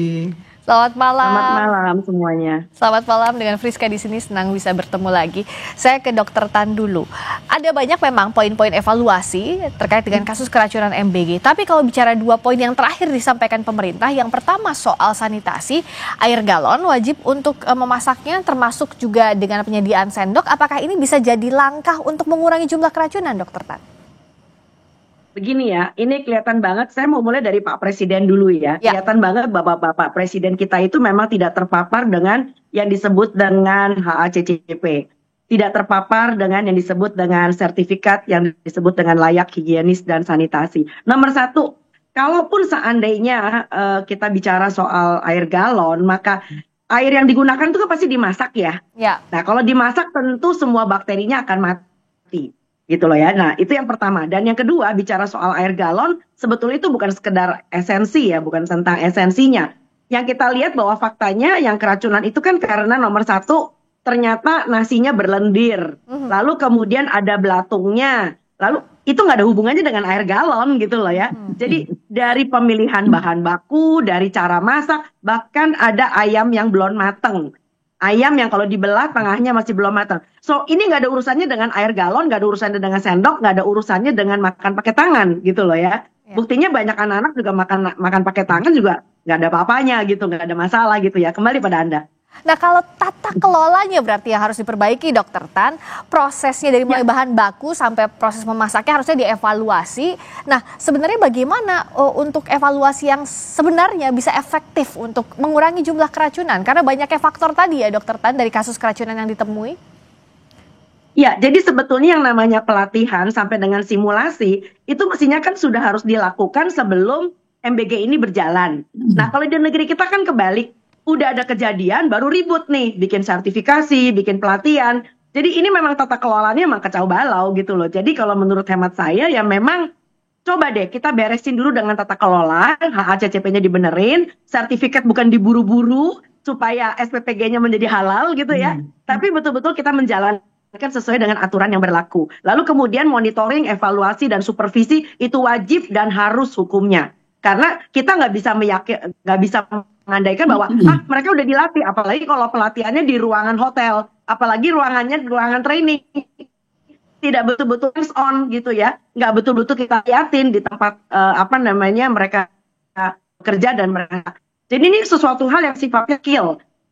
Selamat malam.
Selamat malam semuanya.
Selamat malam, dengan Friska di sini, senang bisa bertemu lagi. Saya ke Dr. Tan dulu. Ada banyak memang poin-poin evaluasi terkait dengan kasus keracunan MBG. Tapi kalau bicara 2 poin yang terakhir disampaikan pemerintah, yang pertama soal sanitasi, air galon wajib untuk memasaknya termasuk juga dengan penyediaan sendok. Apakah ini bisa jadi langkah untuk mengurangi jumlah keracunan, Dr. Tan?
Begini ya, ini kelihatan banget, saya mau mulai dari Pak Presiden dulu ya. Kelihatan banget Bapak Presiden kita itu memang tidak terpapar dengan yang disebut dengan HACCP. Tidak terpapar dengan yang disebut dengan sertifikat, yang disebut dengan layak, higienis, dan sanitasi. Nomor 1, kalaupun seandainya kita bicara soal air galon, maka air yang digunakan itu kan pasti dimasak ya. Nah kalau dimasak tentu semua bakterinya akan mati. gitu loh ya. Nah, itu yang pertama. Dan yang kedua, bicara soal air galon, sebetulnya itu bukan sekedar esensi ya, bukan tentang esensinya. Yang kita lihat bahwa faktanya yang keracunan itu kan karena nomor satu, ternyata nasinya berlendir. Lalu kemudian ada belatungnya. Lalu itu nggak ada hubungannya dengan air galon gitu loh ya. Jadi dari pemilihan bahan baku, dari cara masak, bahkan ada ayam yang belum mateng. Ayam yang kalau dibelah tengahnya masih belum matang. So ini nggak ada urusannya dengan air galon, nggak ada urusannya dengan sendok, nggak ada urusannya dengan makan pakai tangan gitu loh ya. Buktinya banyak anak-anak juga makan pakai tangan juga nggak ada apa-apanya gitu, nggak ada masalah gitu ya. Kembali pada Anda.
Nah kalau tata kelolanya berarti yang harus diperbaiki Dokter Tan, prosesnya dari mulai bahan baku sampai proses memasaknya harusnya dievaluasi. Nah sebenarnya bagaimana untuk evaluasi yang sebenarnya bisa efektif untuk mengurangi jumlah keracunan? Karena banyaknya faktor tadi ya Dokter Tan dari kasus keracunan yang ditemui.
Ya, jadi sebetulnya yang namanya pelatihan sampai dengan simulasi itu mestinya kan sudah harus dilakukan sebelum MBG ini berjalan. Nah kalau di negeri kita kan kebalik. Udah ada kejadian baru ribut nih, bikin sertifikasi, bikin pelatihan. Jadi ini memang tata kelolanya memang kacau balau gitu loh. Jadi kalau menurut hemat saya ya memang coba deh kita beresin dulu dengan tata kelola, HACCP-nya dibenerin, sertifikat bukan diburu-buru supaya SPPG-nya menjadi halal gitu ya. Tapi betul-betul kita menjalankan sesuai dengan aturan yang berlaku. Lalu kemudian monitoring, evaluasi dan supervisi itu wajib dan harus hukumnya. Karena kita nggak bisa mengandaikan bahwa mereka udah dilatih, apalagi kalau pelatihannya di ruangan hotel, apalagi ruangan training, tidak betul-betul hands on gitu ya, nggak betul-betul kita liatin di tempat mereka kerja dan mereka. Jadi ini sesuatu hal yang sifatnya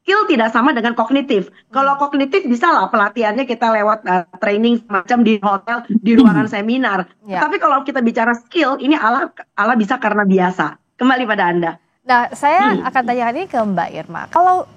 skill tidak sama dengan kognitif. Kalau kognitif bisa lah pelatihannya kita lewat training macam di hotel, di ruangan seminar. Tapi kalau kita bicara skill, ini ala bisa karena biasa. Kembali pada Anda.
Nah, saya akan tanya ini ke Mbak Irma. Kalau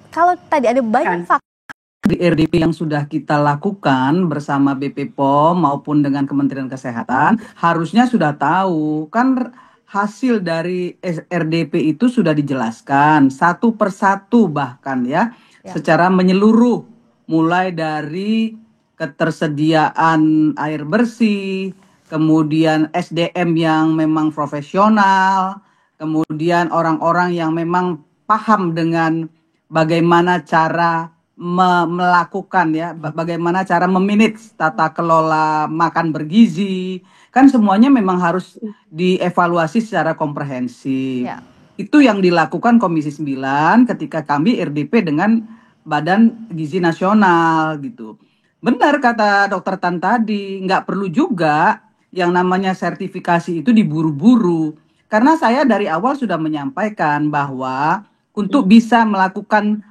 tadi ada banyak faktor
di RDP yang sudah kita lakukan bersama BP POM maupun dengan Kementerian Kesehatan, harusnya sudah tahu kan hasil dari RDP itu sudah dijelaskan satu persatu bahkan ya, secara menyeluruh, mulai dari ketersediaan air bersih, kemudian SDM yang memang profesional, kemudian orang-orang yang memang paham dengan bagaimana cara melakukan ya, bagaimana cara memanage tata kelola makan bergizi, kan semuanya memang harus dievaluasi secara komprehensif. Itu yang dilakukan Komisi 9 ketika kami RDP dengan Badan Gizi Nasional gitu. Benar kata Dokter Tan tadi, nggak perlu juga yang namanya sertifikasi itu diburu-buru. Karena saya dari awal sudah menyampaikan bahwa untuk bisa melakukan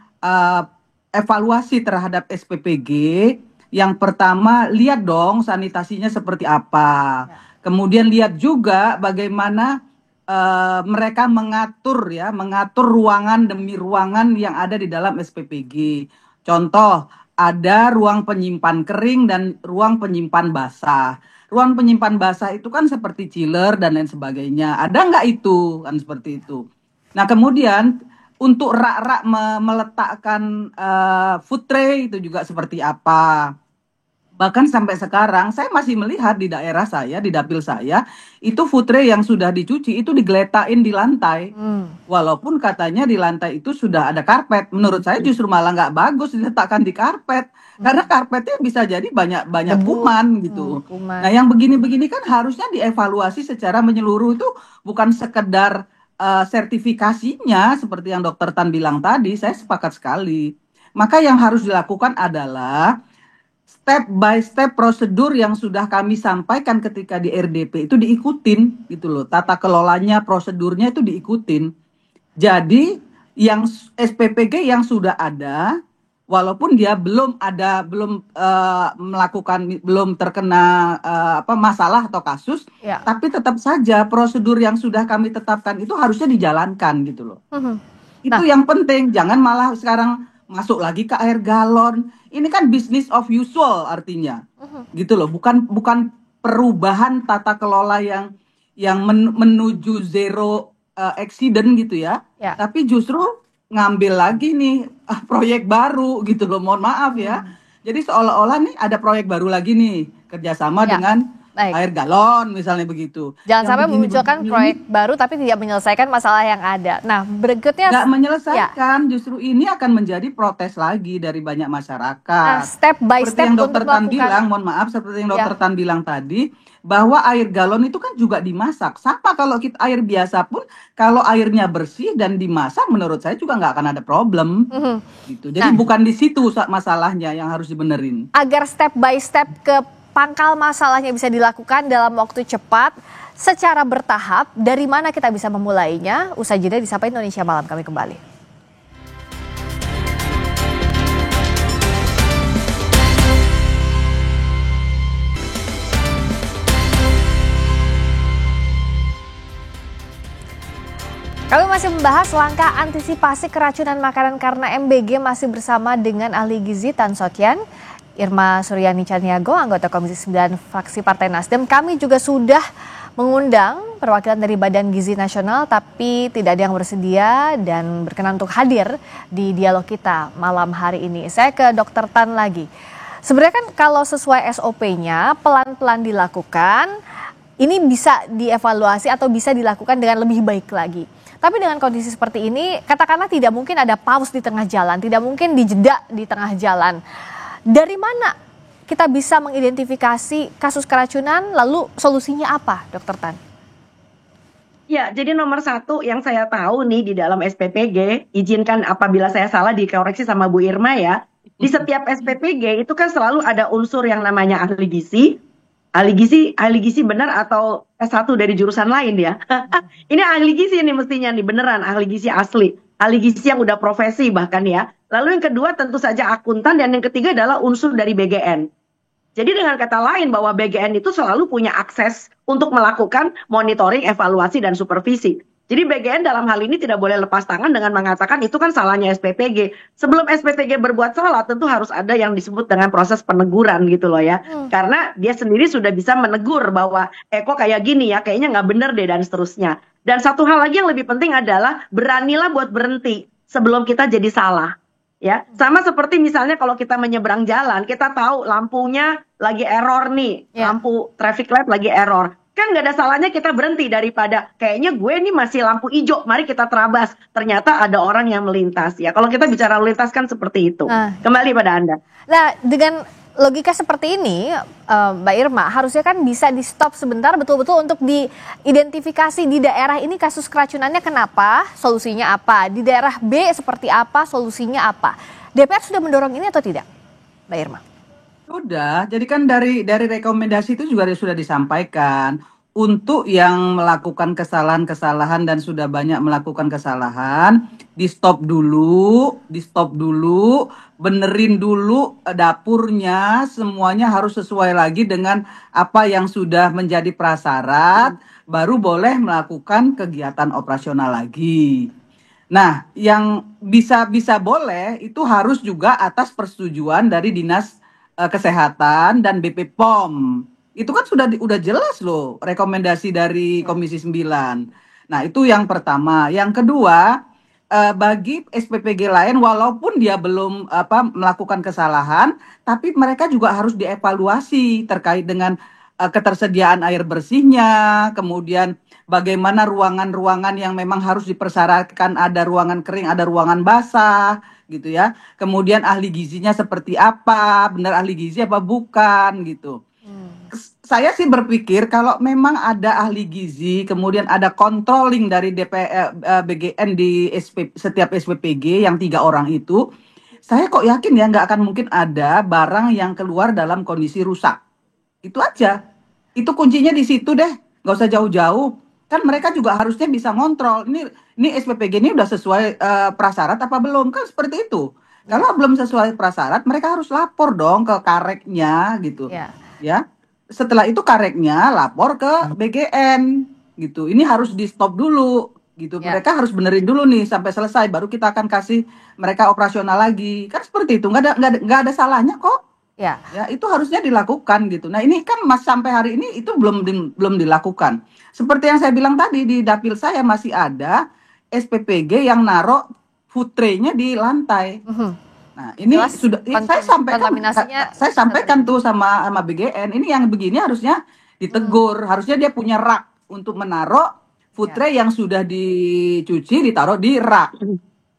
evaluasi terhadap SPPG, yang pertama lihat dong sanitasinya seperti apa. Kemudian lihat juga bagaimana mereka mengatur ruangan demi ruangan yang ada di dalam SPPG. Contoh, ada ruang penyimpan kering dan ruang penyimpan basah. Ruang penyimpan basah itu kan seperti chiller dan lain sebagainya. Ada nggak itu? Kan seperti itu. Nah kemudian untuk rak-rak meletakkan food tray itu juga seperti apa. Bahkan sampai sekarang saya masih melihat di daerah saya, di dapil saya, itu food tray yang sudah dicuci itu digeletain di lantai. Walaupun katanya di lantai itu sudah ada karpet. Menurut saya justru malah nggak bagus diletakkan di karpet. Karena karpetnya bisa jadi banyak kuman gitu. Nah yang begini-begini kan harusnya dievaluasi secara menyeluruh, itu bukan sekedar sertifikasinya seperti yang Dokter Tan bilang tadi. Saya sepakat sekali. Maka yang harus dilakukan adalah step by step prosedur yang sudah kami sampaikan ketika di RDP itu diikutin gitu loh. Tata kelolanya, prosedurnya itu diikutin. Jadi yang SPPG yang sudah ada, walaupun dia belum terkena masalah atau kasus, tapi tetap saja prosedur yang sudah kami tetapkan itu harusnya dijalankan gitu loh. Itu yang penting, jangan malah sekarang masuk lagi ke air galon. Ini kan business of usual artinya, gitu loh. Bukan perubahan tata kelola yang menuju zero accident gitu ya. Tapi justru ngambil lagi nih proyek baru gitu loh. Mohon maaf ya. Jadi seolah-olah nih ada proyek baru lagi nih kerjasama dengan air galon misalnya begitu.
Jangan sampai memunculkan proyek baru tapi tidak menyelesaikan masalah yang ada. Nah, berikutnya
nggak menyelesaikan, justru ini akan menjadi protes lagi dari banyak masyarakat.
Step by
seperti
step
yang Dokter
untuk
Tan
melakukan.
bilang, mohon maaf, seperti yang Dokter Tan bilang tadi, bahwa air galon itu kan juga dimasak. Sama kalau kita air biasa pun, kalau airnya bersih dan dimasak, menurut saya juga nggak akan ada problem. Gitu. Jadi bukan di situ masalahnya yang harus dibenerin.
Agar step by step ke pangkal masalahnya bisa dilakukan dalam waktu cepat, secara bertahap, dari mana kita bisa memulainya? Usai jeda di Sapa Indonesia Malam, kami kembali. Kami masih membahas langkah antisipasi keracunan makanan karena MBG, masih bersama dengan ahli gizi Tan Sotyan, Irma Suryani Caniago, anggota Komisi 9 fraksi Partai Nasdem. Kami juga sudah mengundang perwakilan dari Badan Gizi Nasional, tapi tidak ada yang bersedia dan berkenan untuk hadir di dialog kita malam hari ini. Saya ke Dr. Tan lagi. Sebenarnya kan kalau sesuai SOP-nya, pelan-pelan dilakukan, ini bisa dievaluasi atau bisa dilakukan dengan lebih baik lagi. Tapi dengan kondisi seperti ini, katakanlah tidak mungkin ada pause di tengah jalan, tidak mungkin dijeda di tengah jalan. Dari mana kita bisa mengidentifikasi kasus keracunan, lalu solusinya apa, Dr. Tan?
Ya, jadi nomor satu yang saya tahu nih di dalam SPPG, izinkan apabila saya salah dikoreksi sama Bu Irma ya, di setiap SPPG itu kan selalu ada unsur yang namanya ahli gizi. Ahli gizi benar atau S1 dari jurusan lain ya? Ini ahli gizi nih mestinya nih, beneran ahli gizi asli. Ahli gizi yang udah profesi bahkan ya. Lalu yang kedua tentu saja akuntan, dan yang ketiga adalah unsur dari BGN. Jadi dengan kata lain bahwa BGN itu selalu punya akses untuk melakukan monitoring, evaluasi, dan supervisi. Jadi BGN dalam hal ini tidak boleh lepas tangan dengan mengatakan itu kan salahnya SPPG. Sebelum SPPG berbuat salah tentu harus ada yang disebut dengan proses peneguran gitu loh ya. Karena dia sendiri sudah bisa menegur bahwa kok kayak gini ya, kayaknya nggak bener deh dan seterusnya. Dan satu hal lagi yang lebih penting adalah beranilah buat berhenti sebelum kita jadi salah. Ya, sama seperti misalnya kalau kita menyeberang jalan, kita tahu lampunya lagi error nih, lampu traffic light lagi error. Kan nggak ada salahnya kita berhenti daripada kayaknya gue ini masih lampu hijau, mari kita terabas. Ternyata ada orang yang melintas ya. Kalau kita bicara melintas kan seperti itu. Kembali pada Anda.
Nah, dengan logika seperti ini, Mbak Irma, harusnya kan bisa di stop sebentar betul-betul untuk diidentifikasi di daerah ini kasus keracunannya kenapa, solusinya apa. Di daerah B seperti apa, solusinya apa. DPR sudah mendorong ini atau tidak, Mbak Irma?
Sudah, jadi kan dari rekomendasi itu juga sudah disampaikan untuk yang melakukan kesalahan-kesalahan dan sudah banyak melakukan kesalahan, di stop dulu, benerin dulu dapurnya, semuanya harus sesuai lagi dengan apa yang sudah menjadi prasyarat, baru boleh melakukan kegiatan operasional lagi. Nah, yang bisa boleh itu harus juga atas persetujuan dari Dinas Kesehatan dan BP POM. Itu kan udah jelas loh rekomendasi dari Komisi 9. Nah, itu yang pertama. Yang kedua, bagi SPPG lain walaupun dia belum melakukan kesalahan, tapi mereka juga harus dievaluasi terkait dengan ketersediaan air bersihnya, kemudian bagaimana ruangan-ruangan yang memang harus dipersyaratkan, ada ruangan kering, ada ruangan basah, gitu ya. Kemudian ahli gizinya seperti apa, benar ahli gizi apa bukan gitu. Saya sih berpikir kalau memang ada ahli gizi, kemudian ada controlling dari BGN di setiap SPPG yang 3 orang itu, saya kok yakin ya nggak akan mungkin ada barang yang keluar dalam kondisi rusak. Itu aja. Itu kuncinya di situ deh, nggak usah jauh-jauh. Kan mereka juga harusnya bisa ngontrol. Ini SPPG ini udah sesuai prasyarat apa belum? Kan seperti itu. Kalau belum sesuai prasyarat, mereka harus lapor dong ke kareknya gitu. Ya. Setelah itu kareknya lapor ke BGN gitu. Ini harus di stop dulu gitu. Mereka harus benerin dulu nih sampai selesai, baru kita akan kasih mereka operasional lagi. Kan seperti itu. Nggak ada salahnya kok. Ya, itu harusnya dilakukan gitu. Nah, ini kan sampai hari ini itu belum dilakukan. Seperti yang saya bilang tadi, di dapil saya masih ada SPPG yang naruh food tray-nya di lantai. Nah, ini
Jelas
sudah saya sampaikan tuh sama BGN. Ini yang begini harusnya ditegur, harusnya dia punya rak untuk menaruh food tray yang sudah dicuci ditaruh di rak.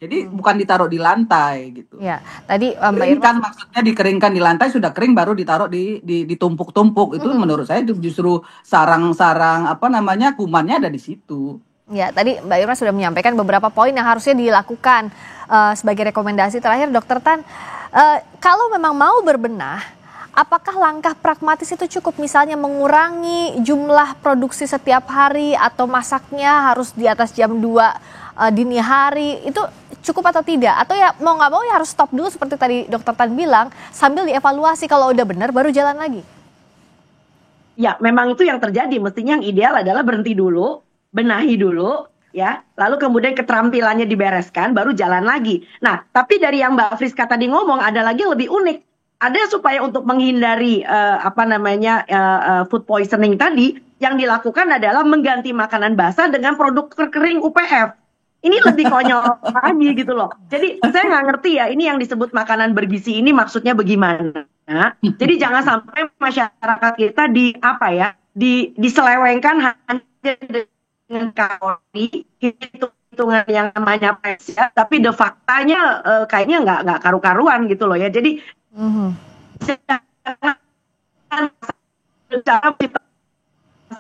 Jadi bukan ditaruh di lantai gitu.
Ya, tadi Mbak Irma
Kan maksudnya dikeringkan di lantai, sudah kering baru ditaruh ditumpuk-tumpuk. Itu menurut saya itu justru sarang-sarang kumannya ada di situ.
Ya, tadi Mbak Irma sudah menyampaikan beberapa poin yang harusnya dilakukan sebagai rekomendasi terakhir, Dokter Tan. Kalau memang mau berbenah, apakah langkah pragmatis itu cukup, misalnya mengurangi jumlah produksi setiap hari atau masaknya harus di atas jam 2 dini hari, itu cukup atau tidak? Atau ya mau nggak mau ya harus stop dulu seperti tadi Dokter Tan bilang, sambil dievaluasi kalau udah benar baru jalan lagi?
Ya, memang itu yang terjadi. Mestinya yang ideal adalah berhenti dulu, benahi dulu, ya, lalu kemudian keterampilannya dibereskan, baru jalan lagi. Nah, tapi dari yang Mbak Friska tadi ngomong, ada lagi yang lebih unik. Ada supaya untuk menghindari food poisoning tadi, yang dilakukan adalah mengganti makanan basah dengan produk kering UPF. Ini lebih konyol lagi gitu loh. Jadi saya nggak ngerti ya, ini yang disebut makanan bergizi ini maksudnya bagaimana? Jadi jangan sampai masyarakat kita diselewengkan hanya dengan kalori, hitungan yang namanya PES, tapi de faktanya kayaknya nggak karu-karuan gitu loh ya. Jadi cara kita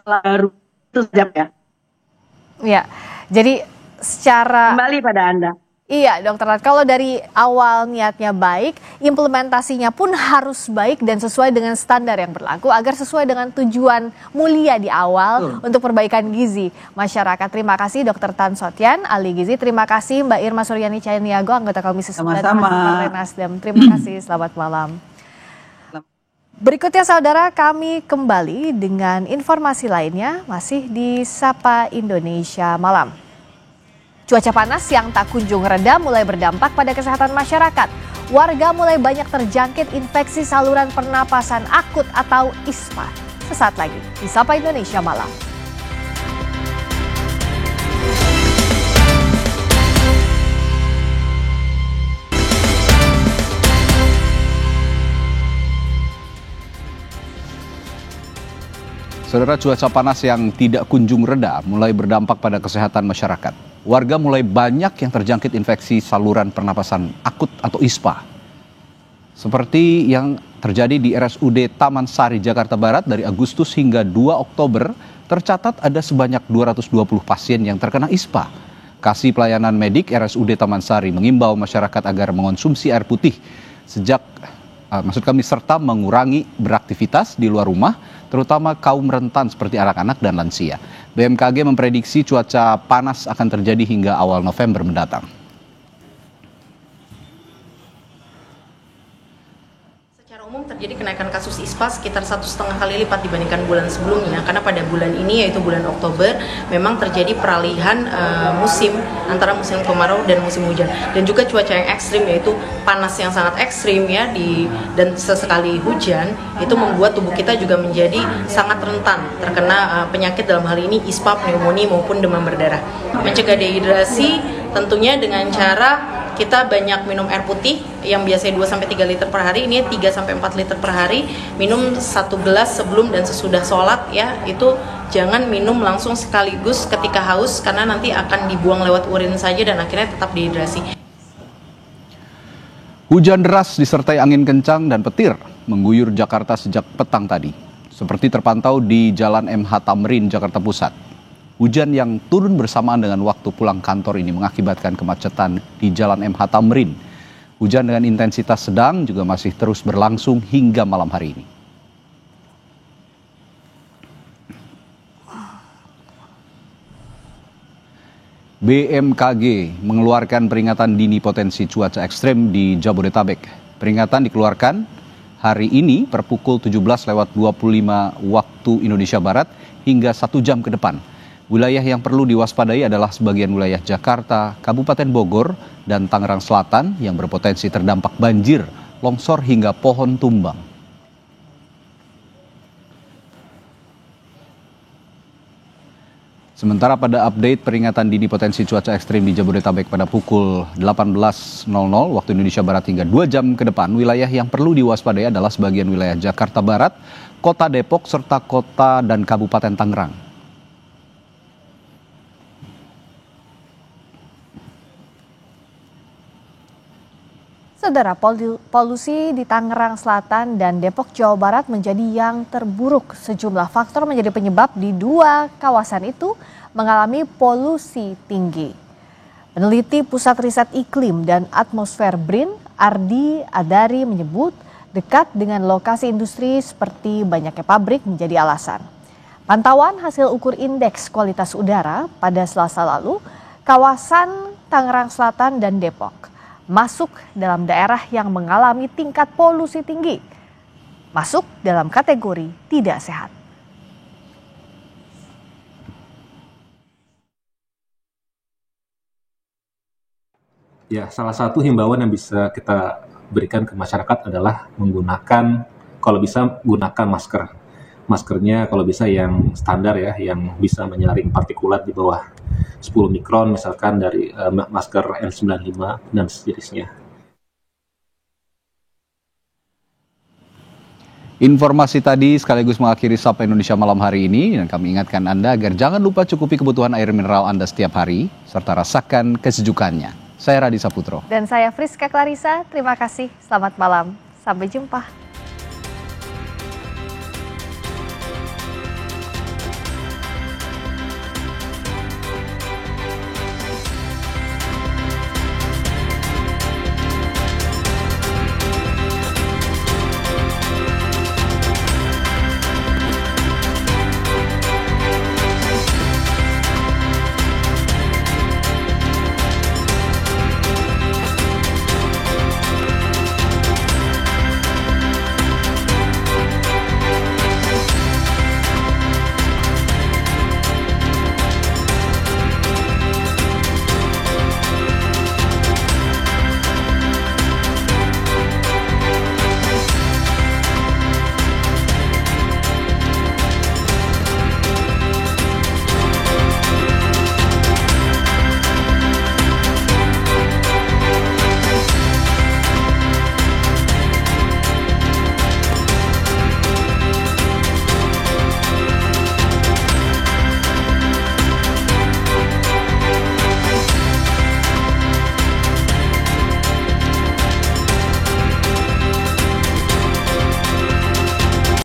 baru itu sejak ya.
Ya, jadi secara
kembali pada Anda.
Iya, Dokter Tan, kalau dari awal niatnya baik, implementasinya pun harus baik dan sesuai dengan standar yang berlaku agar sesuai dengan tujuan mulia di awal untuk perbaikan gizi masyarakat. Terima kasih Dokter Tan Sotyan, ahli gizi. Terima kasih Mbak Irma Suryani Cahyandiago, anggota Komisi 9 Partai Nasdem. Terima kasih, selamat malam. Berikutnya saudara, kami kembali dengan informasi lainnya masih di Sapa Indonesia Malam. Cuaca panas yang tak kunjung reda mulai berdampak pada kesehatan masyarakat. Warga mulai banyak terjangkit infeksi saluran pernapasan akut atau ISPA. Sesaat lagi di Sapa Indonesia Malam.
Saudara, cuaca panas yang tidak kunjung reda mulai berdampak pada kesehatan masyarakat. Warga mulai banyak yang terjangkit infeksi saluran pernapasan akut atau ISPA. Seperti yang terjadi di RSUD Taman Sari, Jakarta Barat dari Agustus hingga 2 Oktober, tercatat ada sebanyak 220 pasien yang terkena ISPA. Kasih Pelayanan Medik RSUD Taman Sari mengimbau masyarakat agar mengonsumsi air putih serta mengurangi beraktivitas di luar rumah, terutama kaum rentan seperti anak-anak dan lansia. BMKG memprediksi cuaca panas akan terjadi hingga awal November mendatang.
Secara umum terjadi kenaikan kasus ISPA sekitar 1,5 kali lipat dibandingkan bulan sebelumnya, karena pada bulan ini yaitu bulan Oktober memang terjadi peralihan musim antara musim kemarau dan musim hujan, dan juga cuaca yang ekstrim yaitu panas yang sangat ekstrim ya dan sesekali hujan itu membuat tubuh kita juga menjadi sangat rentan terkena penyakit, dalam hal ini ISPA, pneumonia maupun demam berdarah. Mencegah dehidrasi tentunya dengan cara kita banyak minum air putih yang biasanya 2-3 liter per hari, ini 3-4 liter per hari. Minum 1 gelas sebelum dan sesudah sholat ya, itu jangan minum langsung sekaligus ketika haus karena nanti akan dibuang lewat urin saja dan akhirnya tetap dehidrasi.
Hujan deras disertai angin kencang dan petir mengguyur Jakarta sejak petang tadi. Seperti terpantau di Jalan MH Tamrin, Jakarta Pusat. Hujan yang turun bersamaan dengan waktu pulang kantor ini mengakibatkan kemacetan di Jalan MH Tamrin. Hujan dengan intensitas sedang juga masih terus berlangsung hingga malam hari ini. BMKG mengeluarkan peringatan dini potensi cuaca ekstrem di Jabodetabek. Peringatan dikeluarkan hari ini per pukul 17.25 waktu Indonesia Barat hingga 1 jam ke depan. Wilayah yang perlu diwaspadai adalah sebagian wilayah Jakarta, Kabupaten Bogor, dan Tangerang Selatan yang berpotensi terdampak banjir, longsor hingga pohon tumbang. Sementara pada update peringatan dini potensi cuaca ekstrim di Jabodetabek pada pukul 18.00 waktu Indonesia Barat hingga 2 jam ke depan, wilayah yang perlu diwaspadai adalah sebagian wilayah Jakarta Barat, Kota Depok, serta Kota dan Kabupaten Tangerang.
Saudara, polusi di Tangerang Selatan dan Depok, Jawa Barat menjadi yang terburuk. Sejumlah faktor menjadi penyebab di dua kawasan itu mengalami polusi tinggi. Peneliti Pusat Riset Iklim dan Atmosfer BRIN, Ardi Adari menyebut dekat dengan lokasi industri seperti banyaknya pabrik menjadi alasan. Pantauan hasil ukur indeks kualitas udara pada Selasa lalu, kawasan Tangerang Selatan dan Depok masuk dalam daerah yang mengalami tingkat polusi tinggi, masuk dalam kategori tidak sehat.
Ya, salah satu himbauan yang bisa kita berikan ke masyarakat adalah menggunakan, kalau bisa gunakan masker. Maskernya kalau bisa yang standar ya, yang bisa menyaring partikulat di bawah 10 mikron misalkan dari masker N95 dan sejenisnya.
Informasi tadi sekaligus mengakhiri Sapa Indonesia malam hari ini dan kami ingatkan Anda agar jangan lupa cukupi kebutuhan air mineral Anda setiap hari serta rasakan kesejukannya. Saya Radhi Saputro.
Dan saya Friska Clarissa, terima kasih. Selamat malam. Sampai jumpa.